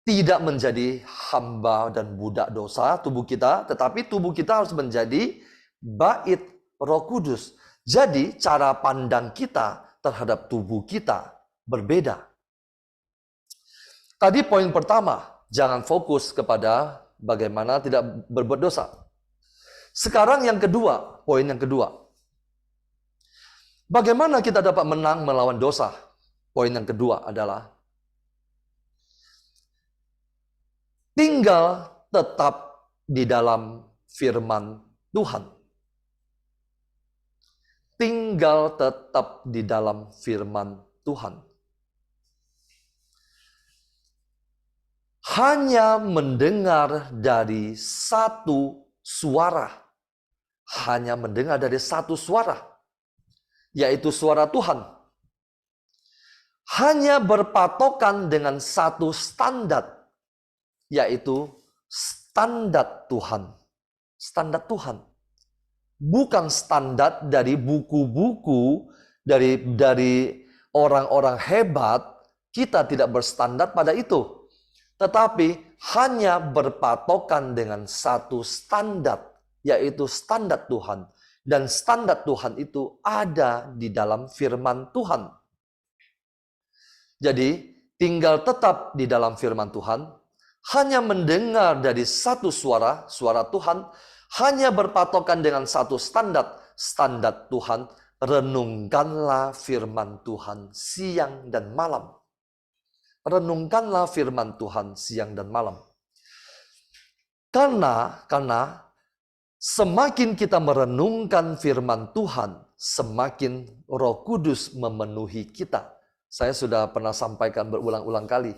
S2: Tidak menjadi hamba dan budak dosa tubuh kita, tetapi tubuh kita harus menjadi bait Roh Kudus. Jadi cara pandang kita terhadap tubuh kita berbeda. Tadi poin pertama, jangan fokus kepada bagaimana tidak berbuat dosa. Sekarang yang kedua, poin yang kedua. Bagaimana kita dapat menang melawan dosa? Poin yang kedua adalah tinggal tetap di dalam firman Tuhan. Tinggal tetap di dalam firman Tuhan. Hanya mendengar dari satu suara. Hanya mendengar dari satu suara. Yaitu suara Tuhan. Hanya berpatokan dengan satu standar. Yaitu standar Tuhan. Standar Tuhan. Bukan standar dari buku-buku, dari orang-orang hebat. Kita tidak berstandar pada itu. Tetapi hanya berpatokan dengan satu standar. Yaitu standar Tuhan. Dan standar Tuhan itu ada di dalam firman Tuhan. Jadi tinggal tetap di dalam firman Tuhan. hanya mendengar dari satu suara, suara Tuhan, hanya berpatokan dengan satu standar, standar Tuhan, renungkanlah firman Tuhan siang dan malam. Renungkanlah firman Tuhan siang dan malam. Karena semakin kita merenungkan firman Tuhan, semakin Roh Kudus memenuhi kita. Saya sudah pernah sampaikan berulang-ulang kali.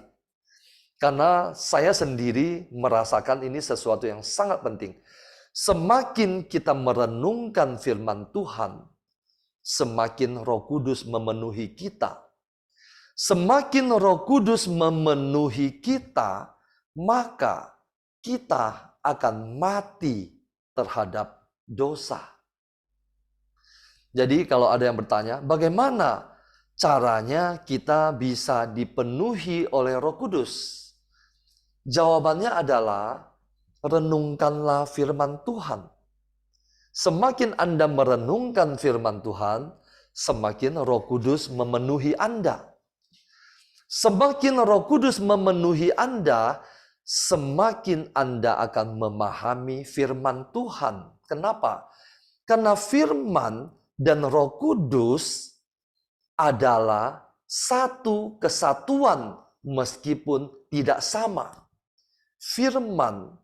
S2: Karena saya sendiri merasakan ini sesuatu yang sangat penting. Semakin kita merenungkan firman Tuhan, semakin Roh Kudus memenuhi kita. Semakin Roh Kudus memenuhi kita, maka kita akan mati terhadap dosa. Jadi kalau ada yang bertanya, bagaimana caranya kita bisa dipenuhi oleh Roh Kudus? Jawabannya adalah renungkanlah firman Tuhan. Semakin Anda merenungkan firman Tuhan, semakin Roh Kudus memenuhi Anda. Semakin Roh Kudus memenuhi Anda, semakin Anda akan memahami firman Tuhan. Kenapa? Karena firman dan Roh Kudus adalah satu kesatuan meskipun tidak sama. Firman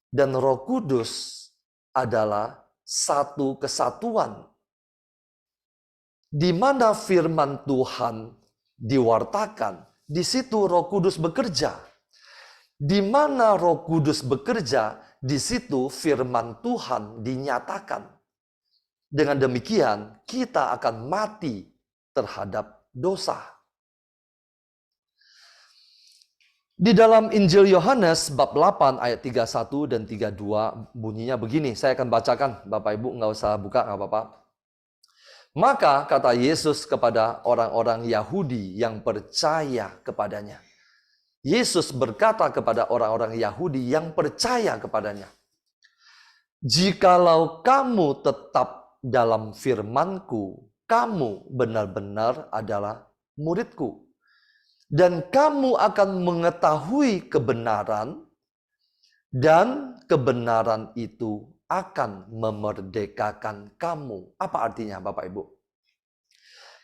S2: dan Roh Kudus adalah satu kesatuan. Di mana firman Tuhan diwartakan, di situ Roh Kudus bekerja. Di mana Roh Kudus bekerja, di situ firman Tuhan dinyatakan. Dengan demikian, kita akan mati terhadap dosa. Di dalam Injil Yohanes bab 8 ayat 31 dan 32 bunyinya begini. Saya akan bacakan, Bapak Ibu nggak usah buka, nggak apa-apa. Maka kata Yesus kepada orang-orang Yahudi yang percaya kepadanya. Yesus berkata kepada orang-orang Yahudi yang percaya kepadanya. Jikalau kamu tetap dalam firman-Ku, kamu benar-benar adalah murid-Ku. Dan kamu akan mengetahui kebenaran, dan kebenaran itu akan memerdekakan kamu. Apa artinya, Bapak Ibu?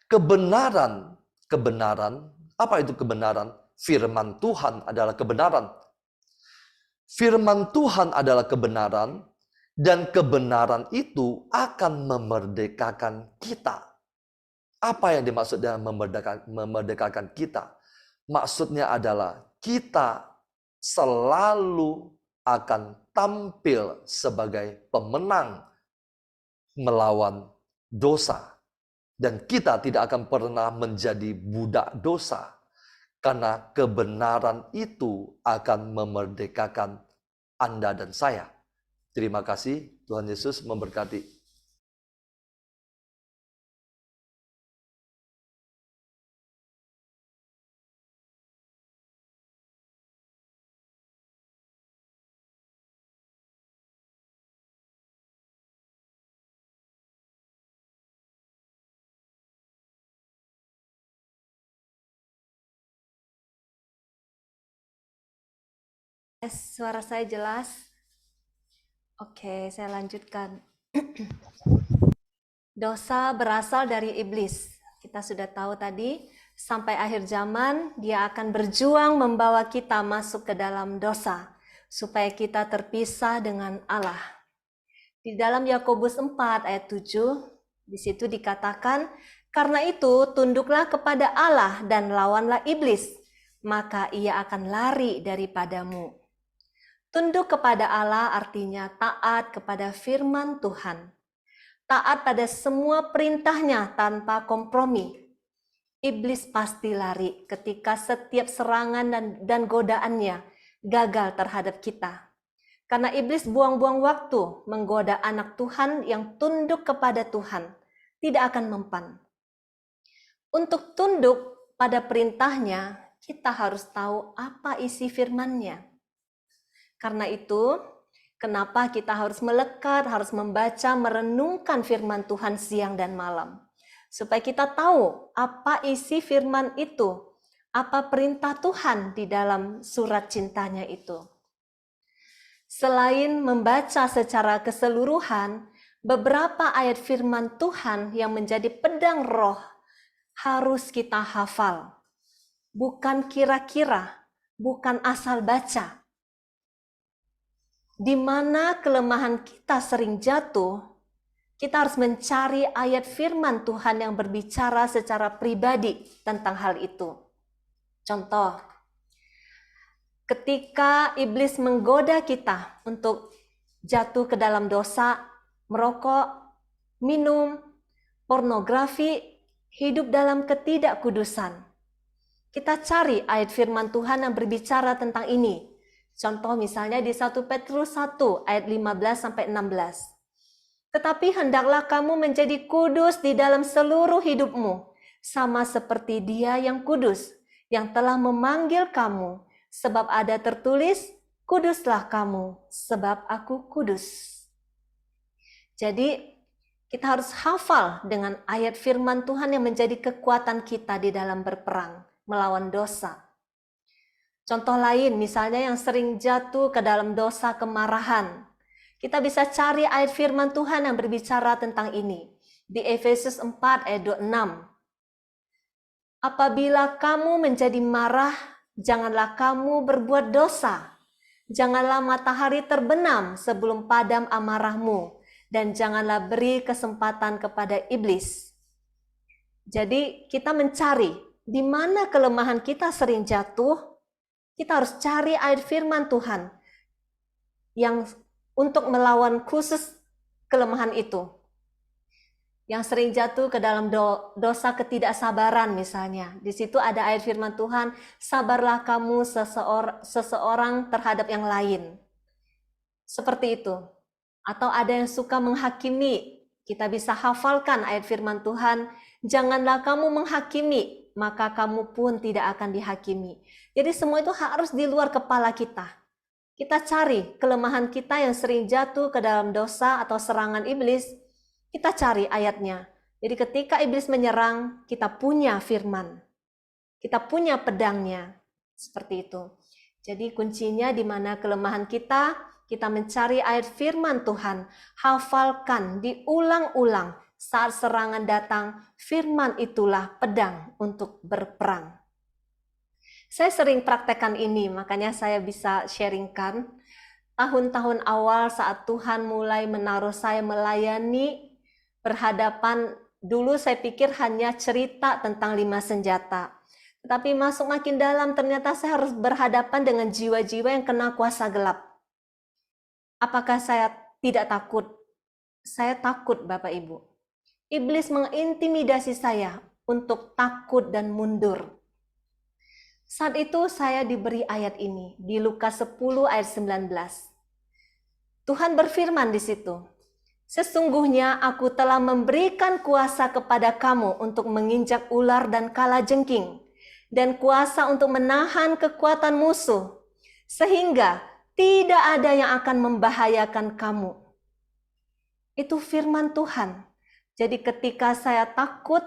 S2: Kebenaran, apa itu kebenaran? Firman Tuhan adalah kebenaran. Firman Tuhan adalah kebenaran, dan kebenaran itu akan memerdekakan kita. Apa yang dimaksud dengan memerdekakan kita? Maksudnya adalah kita selalu akan tampil sebagai pemenang melawan dosa. Dan kita tidak akan pernah menjadi budak dosa. Karena kebenaran itu akan memerdekakan Anda dan saya. Terima kasih, Tuhan Yesus memberkati.
S1: Suara saya jelas? Oke, saya lanjutkan. Dosa berasal dari iblis. Kita sudah tahu tadi, sampai akhir zaman dia akan berjuang membawa kita masuk ke dalam dosa, supaya kita terpisah dengan Allah. Di dalam Yakobus 4 ayat 7, di situ dikatakan, karena itu tunduklah kepada Allah dan lawanlah iblis, maka ia akan lari daripadamu. Tunduk kepada Allah artinya taat kepada firman Tuhan. Taat pada semua perintahnya tanpa kompromi. Iblis pasti lari ketika setiap serangan dan godaannya gagal terhadap kita. Karena iblis buang-buang waktu menggoda anak Tuhan yang tunduk kepada Tuhan, tidak akan mempan. Untuk tunduk pada perintahnya, kita harus tahu apa isi firman-Nya. Karena itu, kenapa kita harus melekat, harus membaca, merenungkan firman Tuhan siang dan malam. Supaya kita tahu apa isi firman itu, Apa perintah Tuhan di dalam surat cintanya itu? Selain membaca secara keseluruhan, beberapa ayat firman Tuhan yang menjadi pedang roh harus kita hafal. Bukan kira-kira, bukan asal baca. Di mana kelemahan kita sering jatuh, kita harus mencari ayat firman Tuhan yang berbicara secara pribadi tentang hal itu. Contoh, ketika iblis menggoda kita untuk jatuh ke dalam dosa, merokok, minum, pornografi, hidup dalam ketidakkudusan. Kita cari ayat firman Tuhan yang berbicara tentang ini. Contoh misalnya di 1 Petrus 1 ayat 15-16. Tetapi hendaklah kamu menjadi kudus di dalam seluruh hidupmu, sama seperti Dia yang kudus, yang telah memanggil kamu, sebab ada tertulis, kuduslah kamu, sebab aku kudus. Jadi kita harus hafal dengan ayat firman Tuhan yang menjadi kekuatan kita di dalam berperang melawan dosa. Contoh lain, misalnya yang sering jatuh ke dalam dosa kemarahan. Kita bisa cari ayat firman Tuhan yang berbicara tentang ini. Di Efesus 4 ayat 26. Apabila kamu menjadi marah, janganlah kamu berbuat dosa. Janganlah matahari terbenam sebelum padam amarahmu. Dan janganlah beri kesempatan kepada iblis. Jadi kita mencari di mana kelemahan kita sering jatuh. Kita harus cari ayat firman Tuhan yang untuk melawan khusus kelemahan itu. Yang sering jatuh ke dalam dosa ketidaksabaran misalnya. Di situ ada ayat firman Tuhan, sabarlah kamu seseorang terhadap yang lain. Seperti itu. Atau ada yang suka menghakimi. Kita bisa hafalkan ayat firman Tuhan, janganlah kamu menghakimi, maka kamu pun tidak akan dihakimi. Jadi semua itu harus di luar kepala kita. Kita cari kelemahan kita yang sering jatuh ke dalam dosa atau serangan iblis, kita cari ayatnya. Jadi ketika iblis menyerang, kita punya firman. Kita punya pedangnya. Seperti itu. Jadi kuncinya di mana kelemahan kita mencari ayat firman Tuhan. Hafalkan, diulang-ulang. Saat serangan datang, firman itulah pedang untuk berperang. Saya sering praktekkan ini, makanya saya bisa sharingkan. Tahun-tahun awal saat Tuhan mulai menaruh saya melayani berhadapan, dulu saya pikir hanya cerita tentang 5 senjata. Tetapi masuk makin dalam, ternyata saya harus berhadapan dengan jiwa-jiwa yang kena kuasa gelap. Apakah saya tidak takut? Saya takut, Bapak Ibu. Iblis mengintimidasi saya untuk takut dan mundur. Saat itu saya diberi ayat ini di Lukas 10 ayat 19. Tuhan berfirman di situ, sesungguhnya aku telah memberikan kuasa kepada kamu untuk menginjak ular dan kalajengking, dan kuasa untuk menahan kekuatan musuh, sehingga tidak ada yang akan membahayakan kamu. Itu firman Tuhan. Jadi ketika saya takut,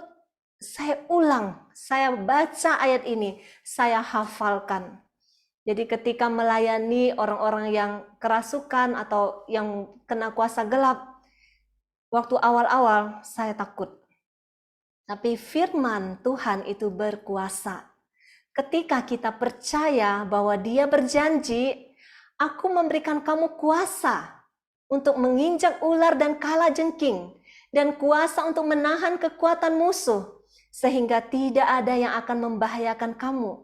S1: saya ulang, saya baca ayat ini, saya hafalkan. Jadi ketika melayani orang-orang yang kerasukan atau yang kena kuasa gelap, waktu awal-awal saya takut. Tapi firman Tuhan itu berkuasa. Ketika kita percaya bahwa Dia berjanji, aku memberikan kamu kuasa untuk menginjak ular dan kalajengking, dan kuasa untuk menahan kekuatan musuh, sehingga tidak ada yang akan membahayakan kamu.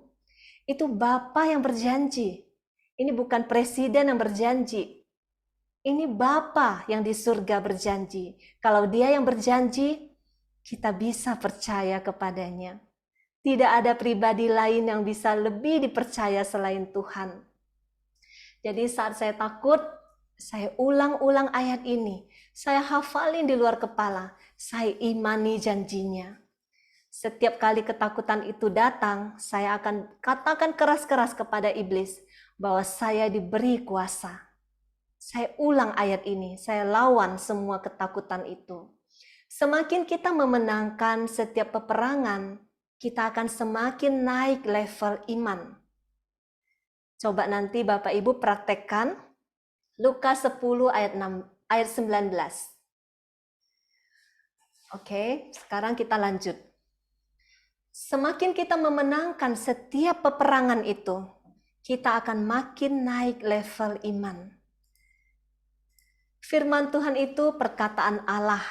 S1: Itu Bapa yang berjanji. Ini bukan presiden yang berjanji. Ini Bapa yang di surga berjanji. Kalau Dia yang berjanji, kita bisa percaya kepadanya. Tidak ada pribadi lain yang bisa lebih dipercaya selain Tuhan. Jadi saat saya takut, saya ulang-ulang ayat ini. Saya hafalin di luar kepala. Saya imani janjinya. Setiap kali ketakutan itu datang, saya akan katakan keras-keras kepada iblis bahwa saya diberi kuasa. Saya ulang ayat ini, saya lawan semua ketakutan itu. Semakin kita memenangkan setiap peperangan, kita akan semakin naik level iman. Coba nanti Bapak Ibu praktekkan Lukas 10 ayat 19. Oke, sekarang kita lanjut. Semakin kita memenangkan setiap peperangan itu, kita akan makin naik level iman. Firman Tuhan itu perkataan Allah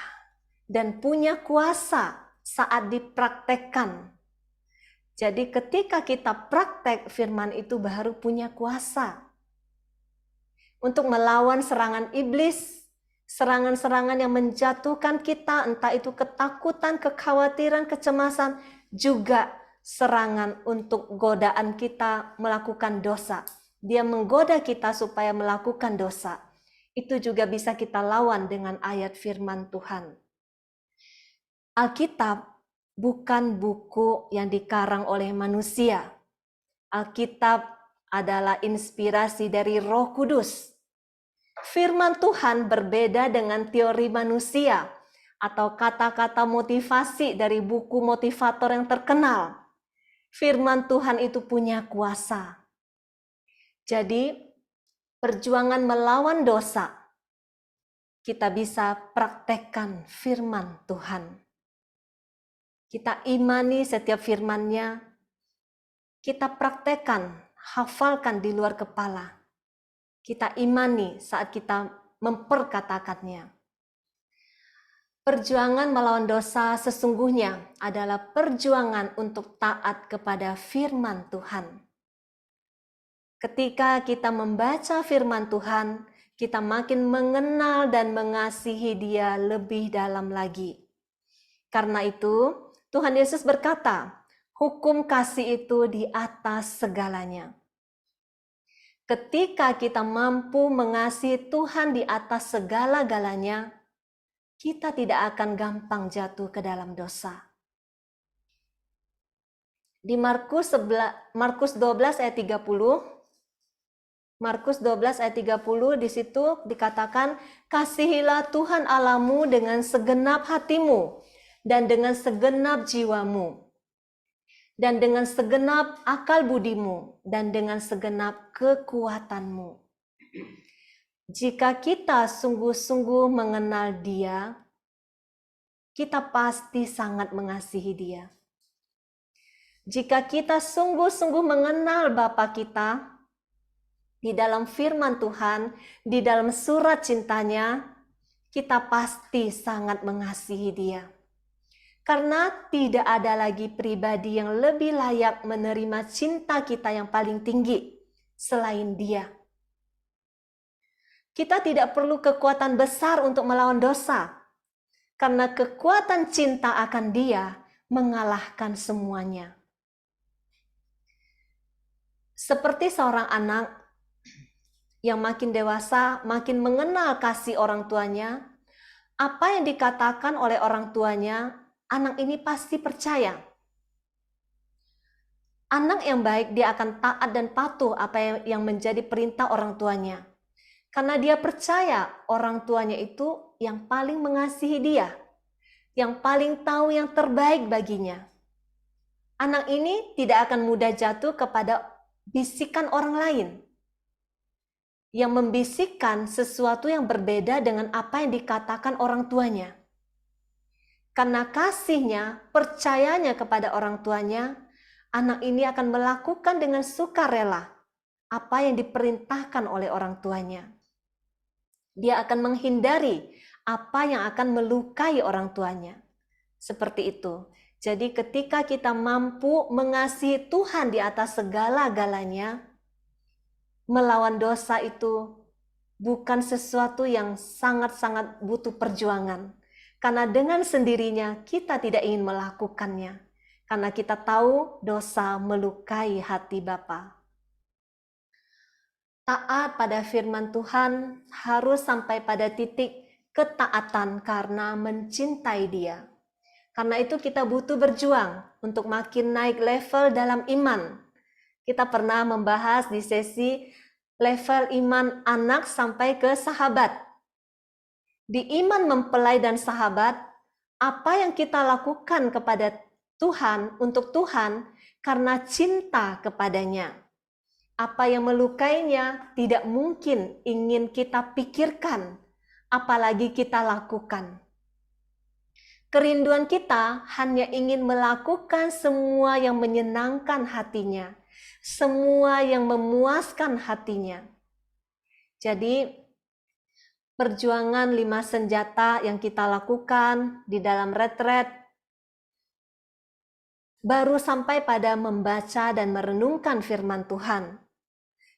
S1: dan punya kuasa saat dipraktekkan. Jadi ketika kita praktek firman itu baru punya kuasa untuk melawan serangan iblis, serangan-serangan yang menjatuhkan kita, entah itu ketakutan, kekhawatiran, kecemasan, juga serangan untuk godaan kita melakukan dosa. Dia menggoda kita supaya melakukan dosa. Itu juga bisa kita lawan dengan ayat firman Tuhan. Alkitab bukan buku yang dikarang oleh manusia. Alkitab adalah inspirasi dari Roh Kudus. Firman Tuhan berbeda dengan teori manusia atau kata-kata motivasi dari buku motivator yang terkenal. Firman Tuhan itu punya kuasa. Jadi, perjuangan melawan dosa, kita bisa praktekkan firman Tuhan. Kita imani setiap firman-Nya, kita praktekkan, hafalkan di luar kepala. Kita imani saat kita memperkatakannya. Perjuangan melawan dosa sesungguhnya adalah perjuangan untuk taat kepada firman Tuhan. Ketika kita membaca firman Tuhan, kita makin mengenal dan mengasihi Dia lebih dalam lagi. Karena itu, Tuhan Yesus berkata, hukum kasih itu di atas segalanya. Ketika kita mampu mengasihi Tuhan di atas segala-galanya, kita tidak akan gampang jatuh ke dalam dosa. Di Markus 12 ayat 30, Markus 12 ayat 30 di situ dikatakan, kasihilah Tuhan Allahmu dengan segenap hatimu dan dengan segenap jiwamu dan dengan segenap akal budimu dan dengan segenap kekuatanmu. Jika kita sungguh-sungguh mengenal Dia, kita pasti sangat mengasihi Dia. Jika kita sungguh-sungguh mengenal Bapa kita, di dalam firman Tuhan, di dalam surat cintanya, kita pasti sangat mengasihi Dia. Karena tidak ada lagi pribadi yang lebih layak menerima cinta kita yang paling tinggi selain Dia. Kita tidak perlu kekuatan besar untuk melawan dosa, karena kekuatan cinta akan Dia mengalahkan semuanya. Seperti seorang anak yang makin dewasa, makin mengenal kasih orang tuanya, apa yang dikatakan oleh orang tuanya, anak ini pasti percaya. Anak yang baik, dia akan taat dan patuh apa yang menjadi perintah orang tuanya. Karena dia percaya orang tuanya itu yang paling mengasihi dia, yang paling tahu yang terbaik baginya. Anak ini tidak akan mudah jatuh kepada bisikan orang lain, yang membisikkan sesuatu yang berbeda dengan apa yang dikatakan orang tuanya. Karena kasihnya, percayanya kepada orang tuanya, anak ini akan melakukan dengan sukarela apa yang diperintahkan oleh orang tuanya. Dia akan menghindari apa yang akan melukai orang tuanya. Seperti itu. Jadi ketika kita mampu mengasihi Tuhan di atas segala-galanya, melawan dosa itu bukan sesuatu yang sangat-sangat butuh perjuangan. Karena dengan sendirinya kita tidak ingin melakukannya. Karena kita tahu dosa melukai hati Bapa. Taat pada firman Tuhan harus sampai pada titik ketaatan karena mencintai Dia. Karena itu kita butuh berjuang untuk makin naik level dalam iman. Kita pernah membahas di sesi level iman anak sampai ke sahabat. Di iman mempelai dan sahabat, apa yang kita lakukan kepada Tuhan untuk Tuhan karena cinta kepadanya. Apa yang melukainya tidak mungkin ingin kita pikirkan, apalagi kita lakukan. Kerinduan kita hanya ingin melakukan semua yang menyenangkan hatinya, semua yang memuaskan hatinya. Jadi, perjuangan 5 senjata yang kita lakukan di dalam retret baru sampai pada membaca dan merenungkan firman Tuhan.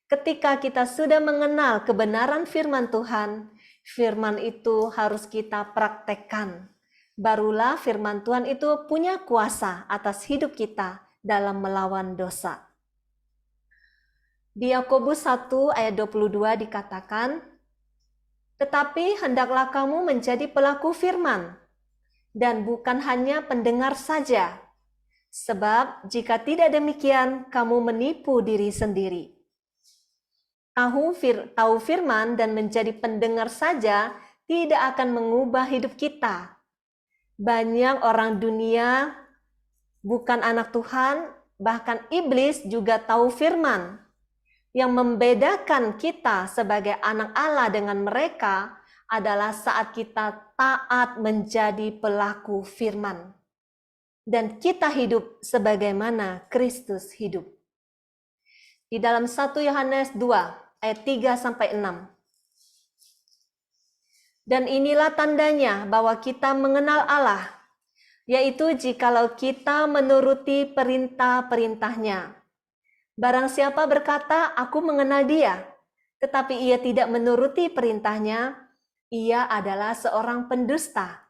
S1: Ketika kita sudah mengenal kebenaran firman Tuhan, firman itu harus kita praktekkan. Barulah firman Tuhan itu punya kuasa atas hidup kita dalam melawan dosa. Di Yakobus 1 ayat 22 dikatakan, "Tetapi hendaklah kamu menjadi pelaku firman, dan bukan hanya pendengar saja. Sebab jika tidak demikian, kamu menipu diri sendiri." Tahu firman dan menjadi pendengar saja tidak akan mengubah hidup kita. Banyak orang dunia, bukan anak Tuhan, bahkan iblis juga tahu firman. Yang membedakan kita sebagai anak Allah dengan mereka adalah saat kita taat menjadi pelaku firman. Dan kita hidup sebagaimana Kristus hidup. Di dalam 1 Yohanes 2 ayat 3-6. "Dan inilah tandanya bahwa kita mengenal Allah, yaitu jikalau kita menuruti perintah-perintahnya. Barang siapa berkata, 'Aku mengenal Dia,' tetapi ia tidak menuruti perintahnya, ia adalah seorang pendusta,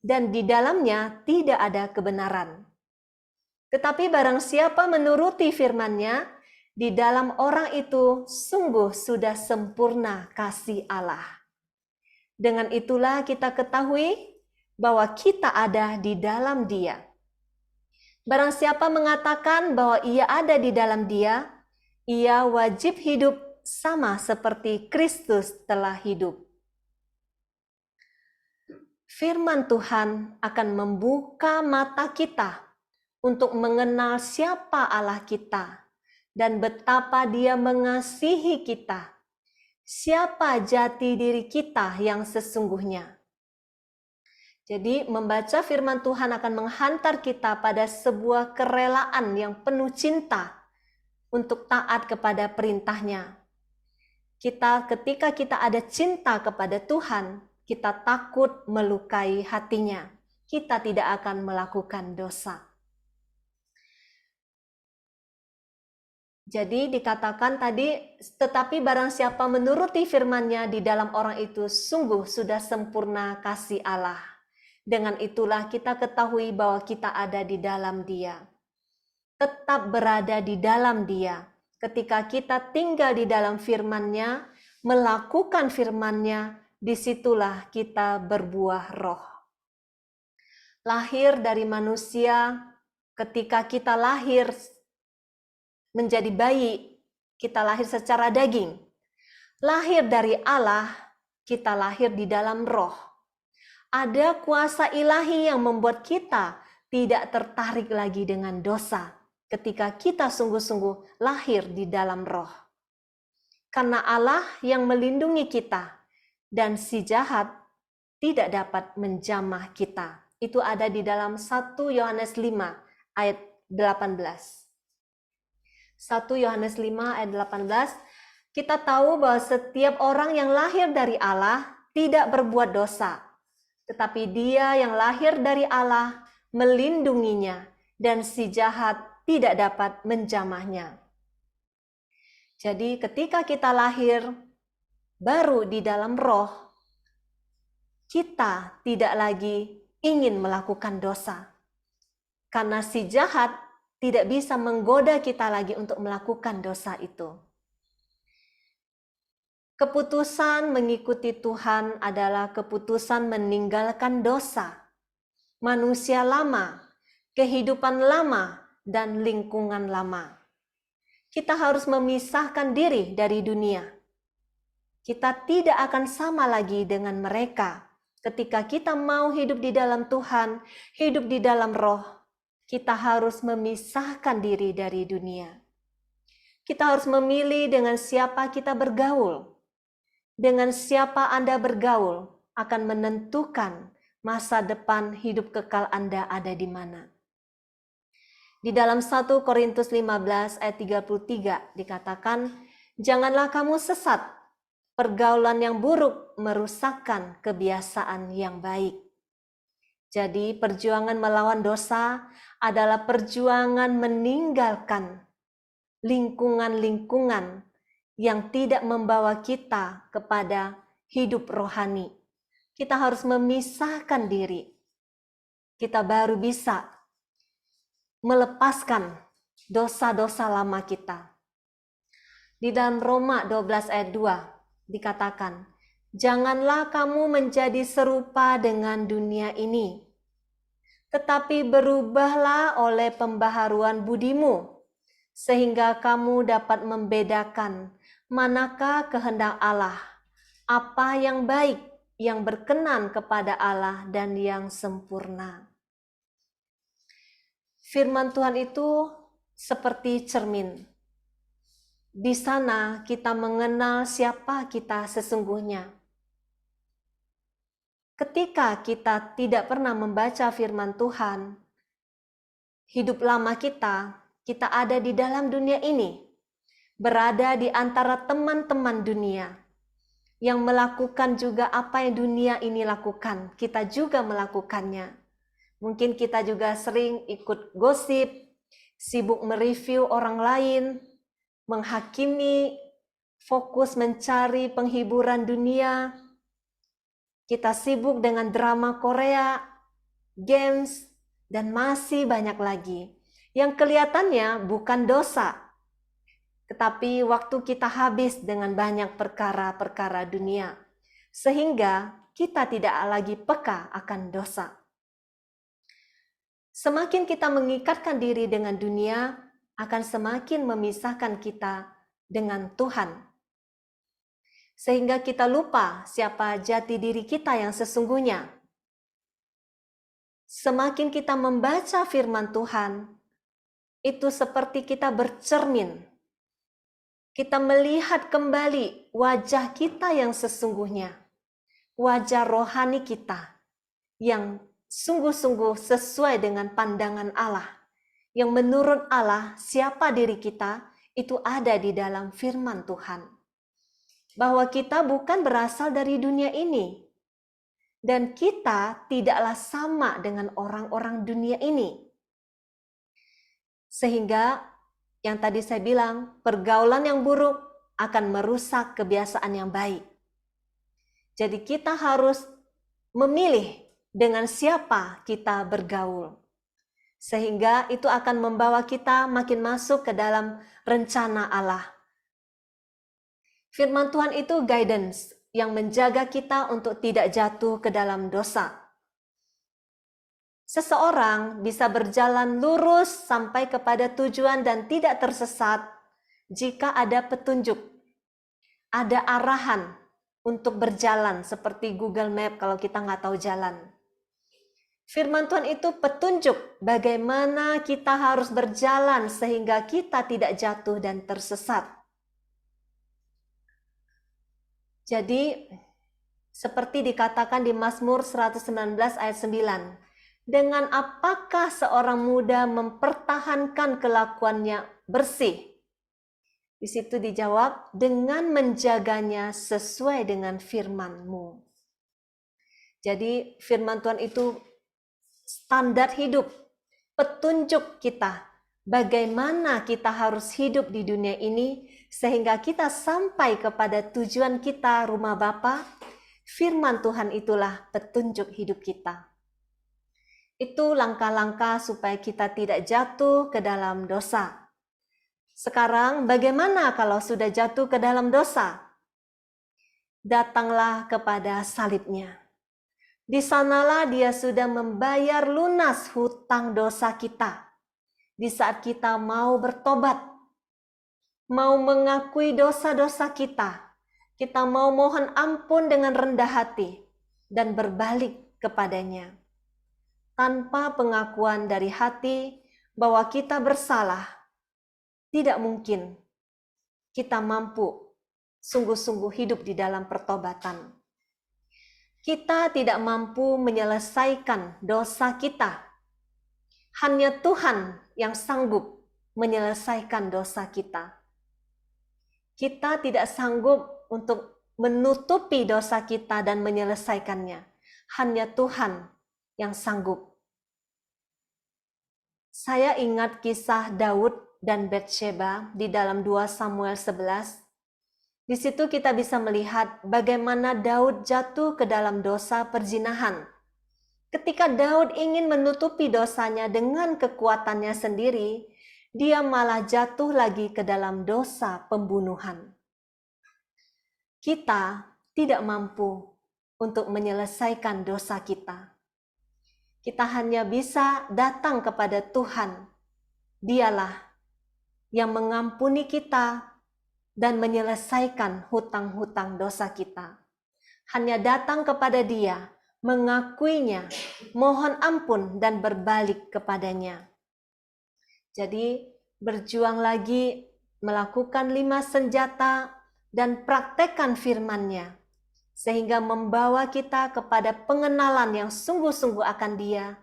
S1: dan di dalamnya tidak ada kebenaran. Tetapi barang siapa menuruti firman-Nya, di dalam orang itu sungguh sudah sempurna kasih Allah. Dengan itulah kita ketahui bahwa kita ada di dalam Dia. Barang siapa mengatakan bahwa ia ada di dalam Dia, ia wajib hidup sama seperti Kristus telah hidup." Firman Tuhan akan membuka mata kita untuk mengenal siapa Allah kita dan betapa Dia mengasihi kita. Siapa jati diri kita yang sesungguhnya. Jadi membaca firman Tuhan akan menghantar kita pada sebuah kerelaan yang penuh cinta untuk taat kepada perintahnya. Ketika kita ada cinta kepada Tuhan, kita takut melukai hatinya. Kita tidak akan melakukan dosa. Jadi dikatakan tadi, tetapi barang siapa menuruti firman-Nya, di dalam orang itu sungguh sudah sempurna kasih Allah. Dengan itulah kita ketahui bahwa kita ada di dalam Dia. Tetap berada di dalam Dia. Ketika kita tinggal di dalam firman-Nya, melakukan firman-Nya, disitulah kita berbuah roh. Lahir dari manusia, ketika kita lahir menjadi bayi, kita lahir secara daging. Lahir dari Allah, kita lahir di dalam roh. Ada kuasa ilahi yang membuat kita tidak tertarik lagi dengan dosa ketika kita sungguh-sungguh lahir di dalam roh. Karena Allah yang melindungi kita dan si jahat tidak dapat menjamah kita. Itu ada di dalam 1 Yohanes 5 ayat 18. 1 Yohanes 5 ayat 18, kita tahu bahwa setiap orang yang lahir dari Allah tidak berbuat dosa, tetapi Dia yang lahir dari Allah melindunginya, dan si jahat tidak dapat menjamahnya. Jadi ketika kita lahir baru di dalam roh, kita tidak lagi ingin melakukan dosa, karena si jahat tidak bisa menggoda kita lagi untuk melakukan dosa itu. Keputusan mengikuti Tuhan adalah keputusan meninggalkan dosa, manusia lama, kehidupan lama, dan lingkungan lama. Kita harus memisahkan diri dari dunia. Kita tidak akan sama lagi dengan mereka ketika kita mau hidup di dalam Tuhan, hidup di dalam roh. kita harus memisahkan diri dari dunia. Kita harus memilih dengan siapa kita bergaul. Dengan siapa Anda bergaul akan menentukan masa depan hidup kekal Anda ada di mana. Di dalam 1 Korintus 15 ayat 33 dikatakan, janganlah kamu sesat, pergaulan yang buruk merusakkan kebiasaan yang baik. Jadi perjuangan melawan dosa adalah perjuangan meninggalkan lingkungan-lingkungan yang tidak membawa kita kepada hidup rohani. Kita harus memisahkan diri. Kita baru bisa melepaskan dosa-dosa lama kita. Di dalam Roma 12 ayat 2 dikatakan, janganlah kamu menjadi serupa dengan dunia ini, tetapi berubahlah oleh pembaharuan budimu, sehingga kamu dapat membedakan manakah kehendak Allah, apa yang baik, yang berkenan kepada Allah, dan yang sempurna. Firman Tuhan itu seperti cermin. Di sana kita mengenal siapa kita sesungguhnya. Ketika kita tidak pernah membaca firman Tuhan, hidup lama kita ada di dalam dunia ini, berada di antara teman-teman dunia, yang melakukan juga apa yang dunia ini lakukan, kita juga melakukannya. Mungkin kita juga sering ikut gosip, sibuk mereview orang lain, menghakimi, fokus mencari penghiburan dunia. Kita sibuk dengan drama Korea, games, dan masih banyak lagi. Yang kelihatannya bukan dosa, tetapi waktu kita habis dengan banyak perkara-perkara dunia, sehingga kita tidak lagi peka akan dosa. Semakin kita mengikatkan diri dengan dunia, akan semakin memisahkan kita dengan Tuhan. Sehingga kita lupa siapa jati diri kita yang sesungguhnya. Semakin kita membaca firman Tuhan, itu seperti kita bercermin. Kita melihat kembali wajah kita yang sesungguhnya, wajah rohani kita yang sungguh-sungguh sesuai dengan pandangan Allah, yang menurut Allah siapa diri kita itu ada di dalam firman Tuhan. Bahwa kita bukan berasal dari dunia ini, dan kita tidaklah sama dengan orang-orang dunia ini. Sehingga yang tadi saya bilang, pergaulan yang buruk akan merusak kebiasaan yang baik. Jadi kita harus memilih dengan siapa kita bergaul. Sehingga itu akan membawa kita makin masuk ke dalam rencana Allah. Firman Tuhan itu guidance yang menjaga kita untuk tidak jatuh ke dalam dosa. Seseorang bisa berjalan lurus sampai kepada tujuan dan tidak tersesat jika ada petunjuk, ada arahan untuk berjalan seperti Google Map kalau kita nggak tahu jalan. Firman Tuhan itu petunjuk bagaimana kita harus berjalan sehingga kita tidak jatuh dan tersesat. Jadi, seperti dikatakan di Mazmur 119 ayat 9, dengan apakah seorang muda mempertahankan kelakuannya bersih? Di situ dijawab, dengan menjaganya sesuai dengan firman-Mu. Jadi, firman Tuhan itu standar hidup, petunjuk kita, bagaimana kita harus hidup di dunia ini, sehingga kita sampai kepada tujuan kita, rumah Bapa. Firman Tuhan itulah petunjuk hidup kita. Itu langkah-langkah supaya kita tidak jatuh ke dalam dosa. Sekarang bagaimana kalau sudah jatuh ke dalam dosa? Datanglah kepada salibnya. Di sanalah dia sudah membayar lunas hutang dosa kita. Di saat kita mau bertobat, mau mengakui dosa-dosa kita mau mohon ampun dengan rendah hati dan berbalik kepadanya. Tanpa pengakuan dari hati, bahwa kita bersalah, tidak mungkin kita mampu sungguh-sungguh hidup di dalam pertobatan. Kita tidak mampu menyelesaikan dosa kita. Hanya Tuhan yang sanggup menyelesaikan dosa kita. Kita tidak sanggup untuk menutupi dosa kita dan menyelesaikannya. Hanya Tuhan yang sanggup. Saya ingat kisah Daud dan Batsheba di dalam 2 Samuel 11. Di situ kita bisa melihat bagaimana Daud jatuh ke dalam dosa perzinahan. Ketika Daud ingin menutupi dosanya dengan kekuatannya sendiri, dia malah jatuh lagi ke dalam dosa pembunuhan. Kita tidak mampu untuk menyelesaikan dosa kita. Kita hanya bisa datang kepada Tuhan. Dialah yang mengampuni kita dan menyelesaikan hutang-hutang dosa kita. Hanya datang kepada Dia, mengakuinya, mohon ampun dan berbalik kepadanya. Jadi berjuang lagi, melakukan 5 senjata dan praktekkan firman-Nya, sehingga membawa kita kepada pengenalan yang sungguh-sungguh akan Dia,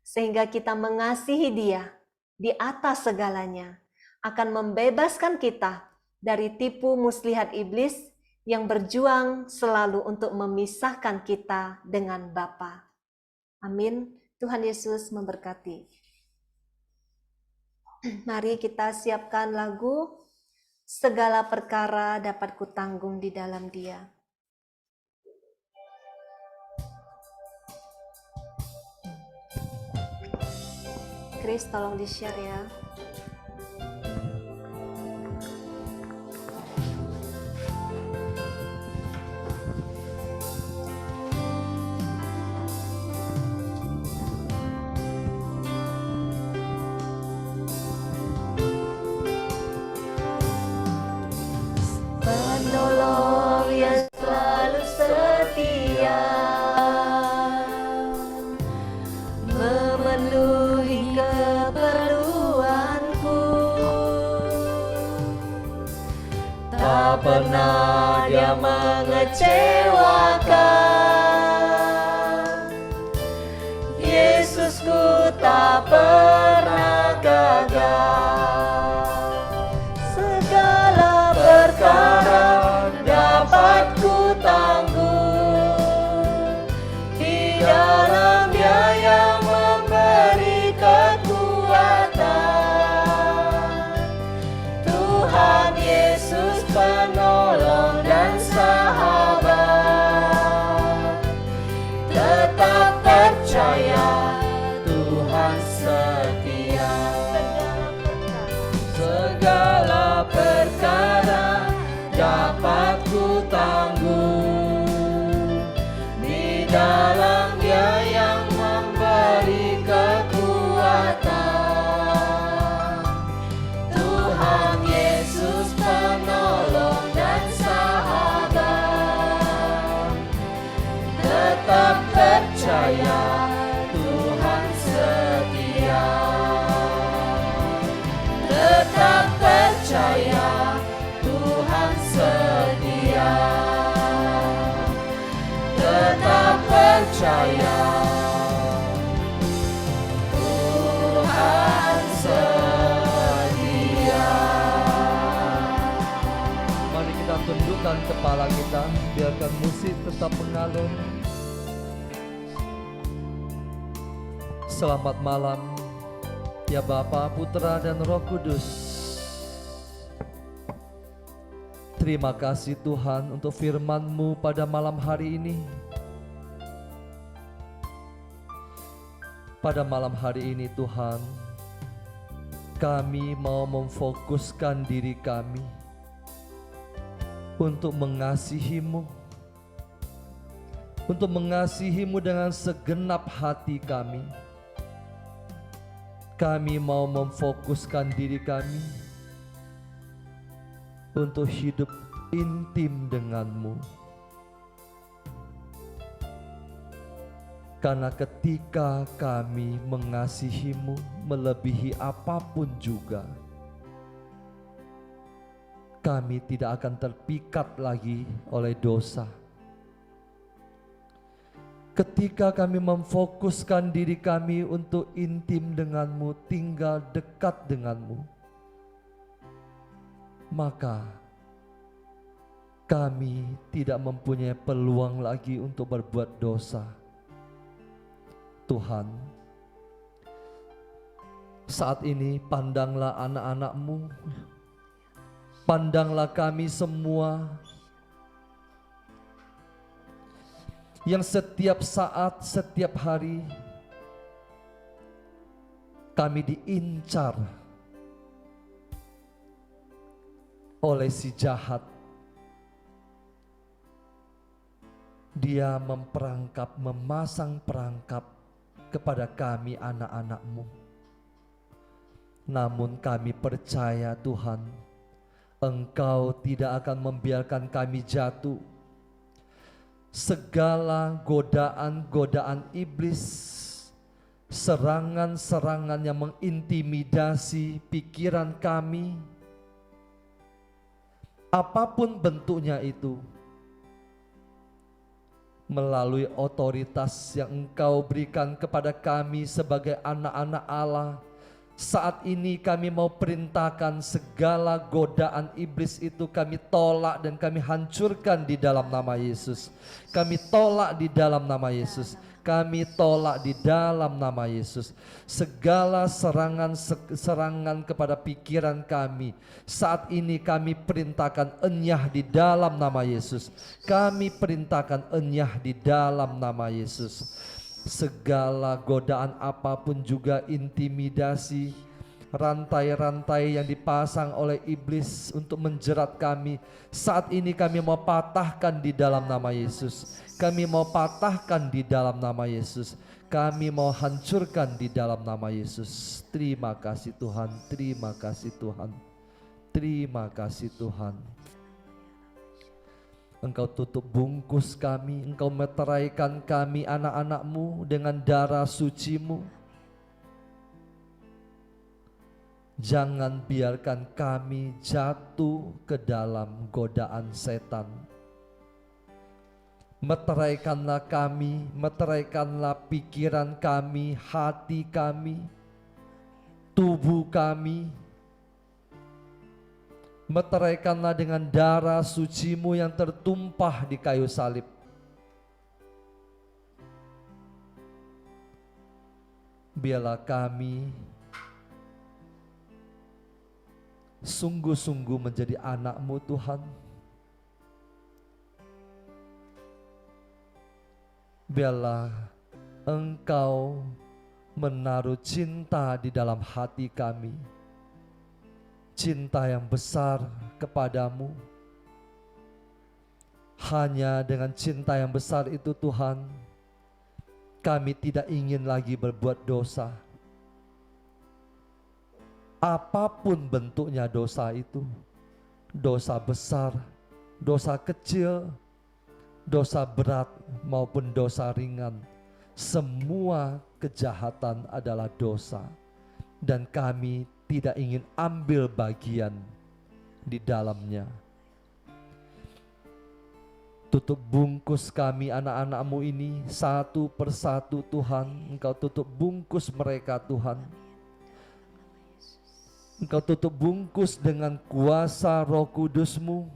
S1: sehingga kita mengasihi Dia di atas segalanya, akan membebaskan kita dari tipu muslihat iblis yang berjuang selalu untuk memisahkan kita dengan Bapa. Amin. Tuhan Yesus memberkati. Mari kita siapkan lagu Segala Perkara Dapat Kutanggung di Dalam Dia. Chris, tolong di-share ya. Penolong yang selalu setia, memenuhi keperluanku. Tak pernah Dia mengecewakan. Yesusku tak pernah gagal. Segala perkara dapat ku tanggung di dalam Dia yang memberi kekuatan. Tuhan Yesus penolong dan sahabat, tetap percaya Tuhan setia. Segala perkara dapat ku tanggung di dalam Dia yang memberi kekuatan. Tuhan Yesus penolong dan sahabat, tetap percaya Tuhan setia. Tetap percaya Tuhan setia. Tetap percaya Tuhan setia.
S2: Mari kita tundukkan kepala kita, biarkan musik tetap mengalun. Selamat malam, ya Bapa, Putra, dan Roh Kudus. Terima kasih Tuhan untuk firman-Mu pada malam hari ini. Pada malam hari ini Tuhan, kami mau memfokuskan diri kami untuk mengasihi-Mu, untuk mengasihi-Mu dengan segenap hati kami. Kami mau memfokuskan diri kami untuk hidup intim dengan-Mu. Karena ketika kami mengasihi-Mu melebihi apapun juga, kami tidak akan terpikat lagi oleh dosa. Ketika kami memfokuskan diri kami untuk intim dengan-Mu, tinggal dekat dengan-Mu, maka kami tidak mempunyai peluang lagi untuk berbuat dosa. Tuhan, saat ini pandanglah anak-anak-Mu, pandanglah kami semua yang setiap saat, setiap hari kami diincar oleh si jahat. Dia memperangkap, memasang perangkap kepada kami anak-anak-Mu. Namun kami percaya Tuhan, Engkau tidak akan membiarkan kami jatuh. Segala godaan-godaan iblis, serangan-serangan yang mengintimidasi pikiran kami, apapun bentuknya itu, melalui otoritas yang Engkau berikan kepada kami sebagai anak-anak Allah, saat ini kami mau perintahkan segala godaan iblis itu kami tolak dan kami hancurkan di dalam nama Yesus. Kami tolak di dalam nama Yesus. Kami tolak di dalam nama Yesus. Segala serangan kepada pikiran kami, saat ini kami perintahkan enyah di dalam nama Yesus. Kami perintahkan enyah di dalam nama Yesus. Segala godaan apapun juga, intimidasi, rantai-rantai yang dipasang oleh iblis untuk menjerat kami, saat ini kami mau patahkan di dalam nama Yesus. Kami mau patahkan di dalam nama Yesus. Kami mau hancurkan di dalam nama Yesus. Terima kasih Tuhan, terima kasih Tuhan, terima kasih Tuhan. Engkau tutup bungkus kami, Engkau meteraikan kami anak-anak-Mu dengan darah suci-Mu. Jangan biarkan kami jatuh ke dalam godaan setan. Meteraikanlah kami, meteraikanlah pikiran kami, hati kami, tubuh kami. Meteraikanlah dengan darah suci-Mu yang tertumpah di kayu salib. Biarlah kami sungguh-sungguh menjadi anak-Mu Tuhan. Biarlah Engkau menaruh cinta di dalam hati kami, cinta yang besar kepadamu. Hanya dengan cinta yang besar itu Tuhan, kami tidak ingin lagi berbuat dosa. Apapun bentuknya dosa itu, dosa besar, dosa kecil, dosa berat maupun dosa ringan, semua kejahatan adalah dosa, dan kami tidak ingin ambil bagian di dalamnya. Tutup bungkus kami anak-anak-Mu ini satu persatu Tuhan. Engkau tutup bungkus mereka Tuhan. Engkau tutup bungkus dengan kuasa Roh Kudus-Mu.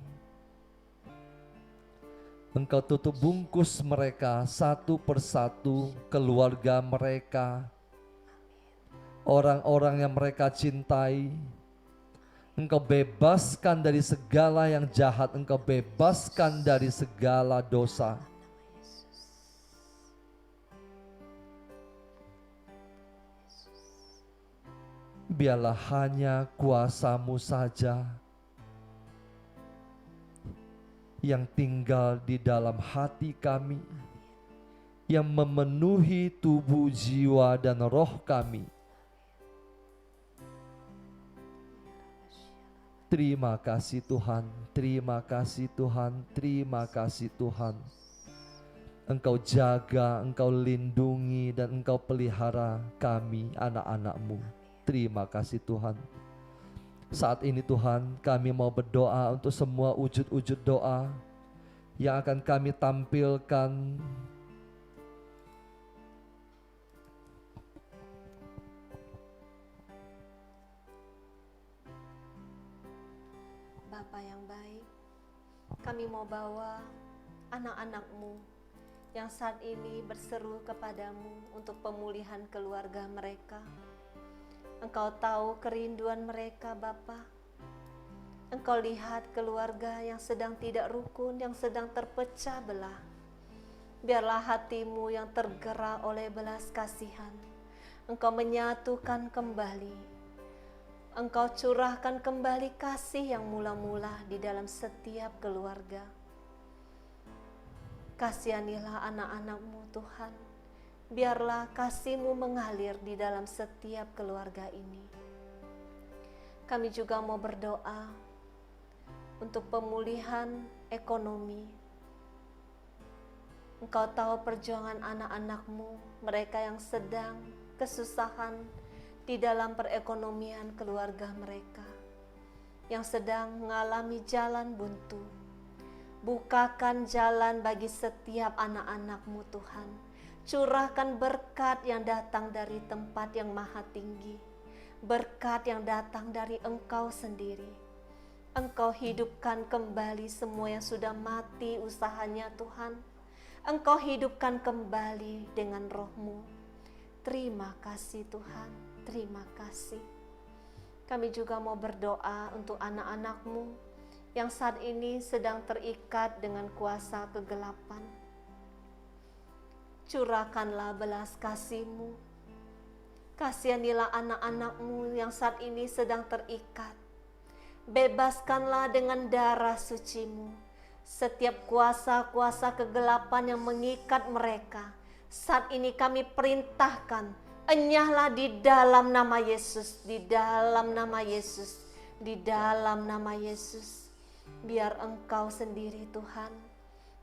S2: Engkau tutup bungkus mereka satu persatu, keluarga mereka, orang-orang yang mereka cintai. Engkau bebaskan dari segala yang jahat, Engkau bebaskan dari segala dosa. Biarlah hanya kuasa-Mu saja yang tinggal di dalam hati kami, yang memenuhi tubuh, jiwa, dan roh kami. Terima kasih Tuhan, terima kasih Tuhan, terima kasih Tuhan. Engkau jaga, Engkau lindungi, dan Engkau pelihara kami, anak-anak-Mu. Terima kasih Tuhan. Saat ini Tuhan, kami mau berdoa untuk semua wujud-wujud doa yang akan kami tampilkan.
S1: Bapa yang baik, kami mau bawa anak-anak-Mu yang saat ini berseru kepadamu untuk pemulihan keluarga mereka. Engkau tahu kerinduan mereka, Bapa. Engkau lihat keluarga yang sedang tidak rukun, yang sedang terpecah belah. Biarlah hatimu yang tergerak oleh belas kasihan, Engkau menyatukan kembali. Engkau curahkan kembali kasih yang mula-mula di dalam setiap keluarga. Kasihanilah anak-anak-Mu Tuhan, biarlah kasih-Mu mengalir di dalam setiap keluarga ini. Kami juga mau berdoa untuk pemulihan ekonomi. Engkau tahu perjuangan anak-anak-Mu, mereka yang sedang kesusahan di dalam perekonomian keluarga mereka, yang sedang mengalami jalan buntu. Bukakan jalan bagi setiap anak-anak-Mu Tuhan. Curahkan berkat yang datang dari tempat yang maha tinggi. Berkat yang datang dari Engkau sendiri. Engkau hidupkan kembali semua yang sudah mati usahanya Tuhan. Engkau hidupkan kembali dengan Roh-Mu. Terima kasih Tuhan, terima kasih. Kami juga mau berdoa untuk anak-anak-Mu yang saat ini sedang terikat dengan kuasa kegelapan. Curahkanlah belas kasih-Mu. Kasihanilah anak-anak-Mu yang saat ini sedang terikat. Bebaskanlah dengan darah suci-Mu setiap kuasa-kuasa kegelapan yang mengikat mereka. Saat ini kami perintahkan, enyahlah di dalam nama Yesus, di dalam nama Yesus, di dalam nama Yesus. Biar Engkau sendiri Tuhan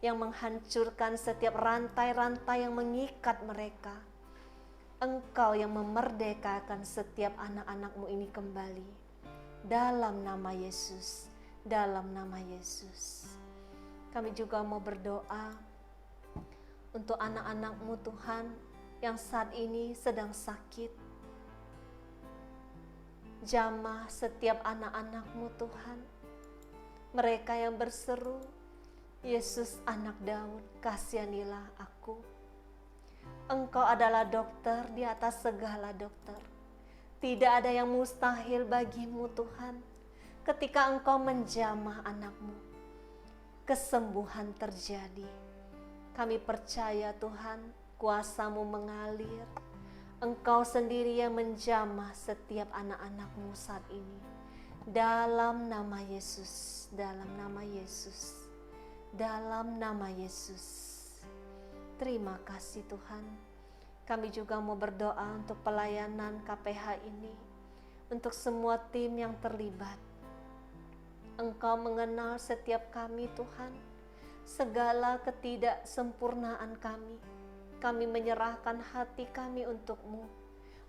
S1: yang menghancurkan setiap rantai-rantai yang mengikat mereka. Engkau yang memerdekakan setiap anak-anak-Mu ini kembali. Dalam nama Yesus, dalam nama Yesus. Kami juga mau berdoa untuk anak-anak-Mu Tuhan yang saat ini sedang sakit. Jamah setiap anak-anak-Mu Tuhan. Mereka yang berseru, Yesus anak Daud, kasihanilah aku. Engkau adalah dokter di atas segala dokter. Tidak ada yang mustahil bagimu Tuhan. Ketika Engkau menjamah anak-Mu, kesembuhan terjadi. Kami percaya Tuhan, kuasa-Mu mengalir. Engkau sendiri yang menjamah setiap anak-anak-Mu saat ini. Dalam nama Yesus, dalam nama Yesus, dalam nama Yesus. Terima kasih Tuhan. Kami juga mau berdoa untuk pelayanan KPH ini, untuk semua tim yang terlibat. Engkau mengenal setiap kami Tuhan, segala ketidaksempurnaan kami. Kami menyerahkan hati kami untuk-Mu,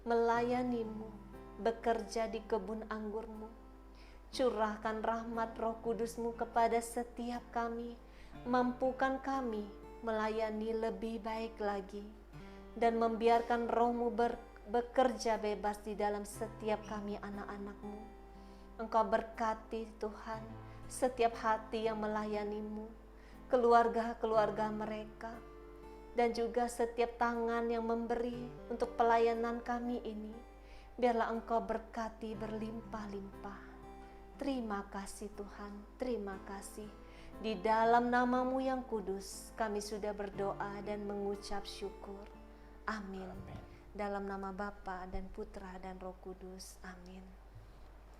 S1: melayani-Mu, bekerja di kebun anggur-Mu. Curahkan rahmat Roh Kudus-Mu kepada setiap kami, mampukan kami melayani lebih baik lagi, dan membiarkan Roh-Mu bekerja bebas di dalam setiap kami anak-anak-Mu. Engkau berkati Tuhan setiap hati yang melayani-Mu, keluarga-keluarga mereka, dan juga setiap tangan yang memberi untuk pelayanan kami ini. Biarlah Engkau berkati berlimpah-limpah. Terima kasih Tuhan, terima kasih. Di dalam nama-Mu yang kudus, kami sudah berdoa dan mengucap syukur. Amin. Dalam nama Bapa dan Putra dan Roh Kudus. Amin.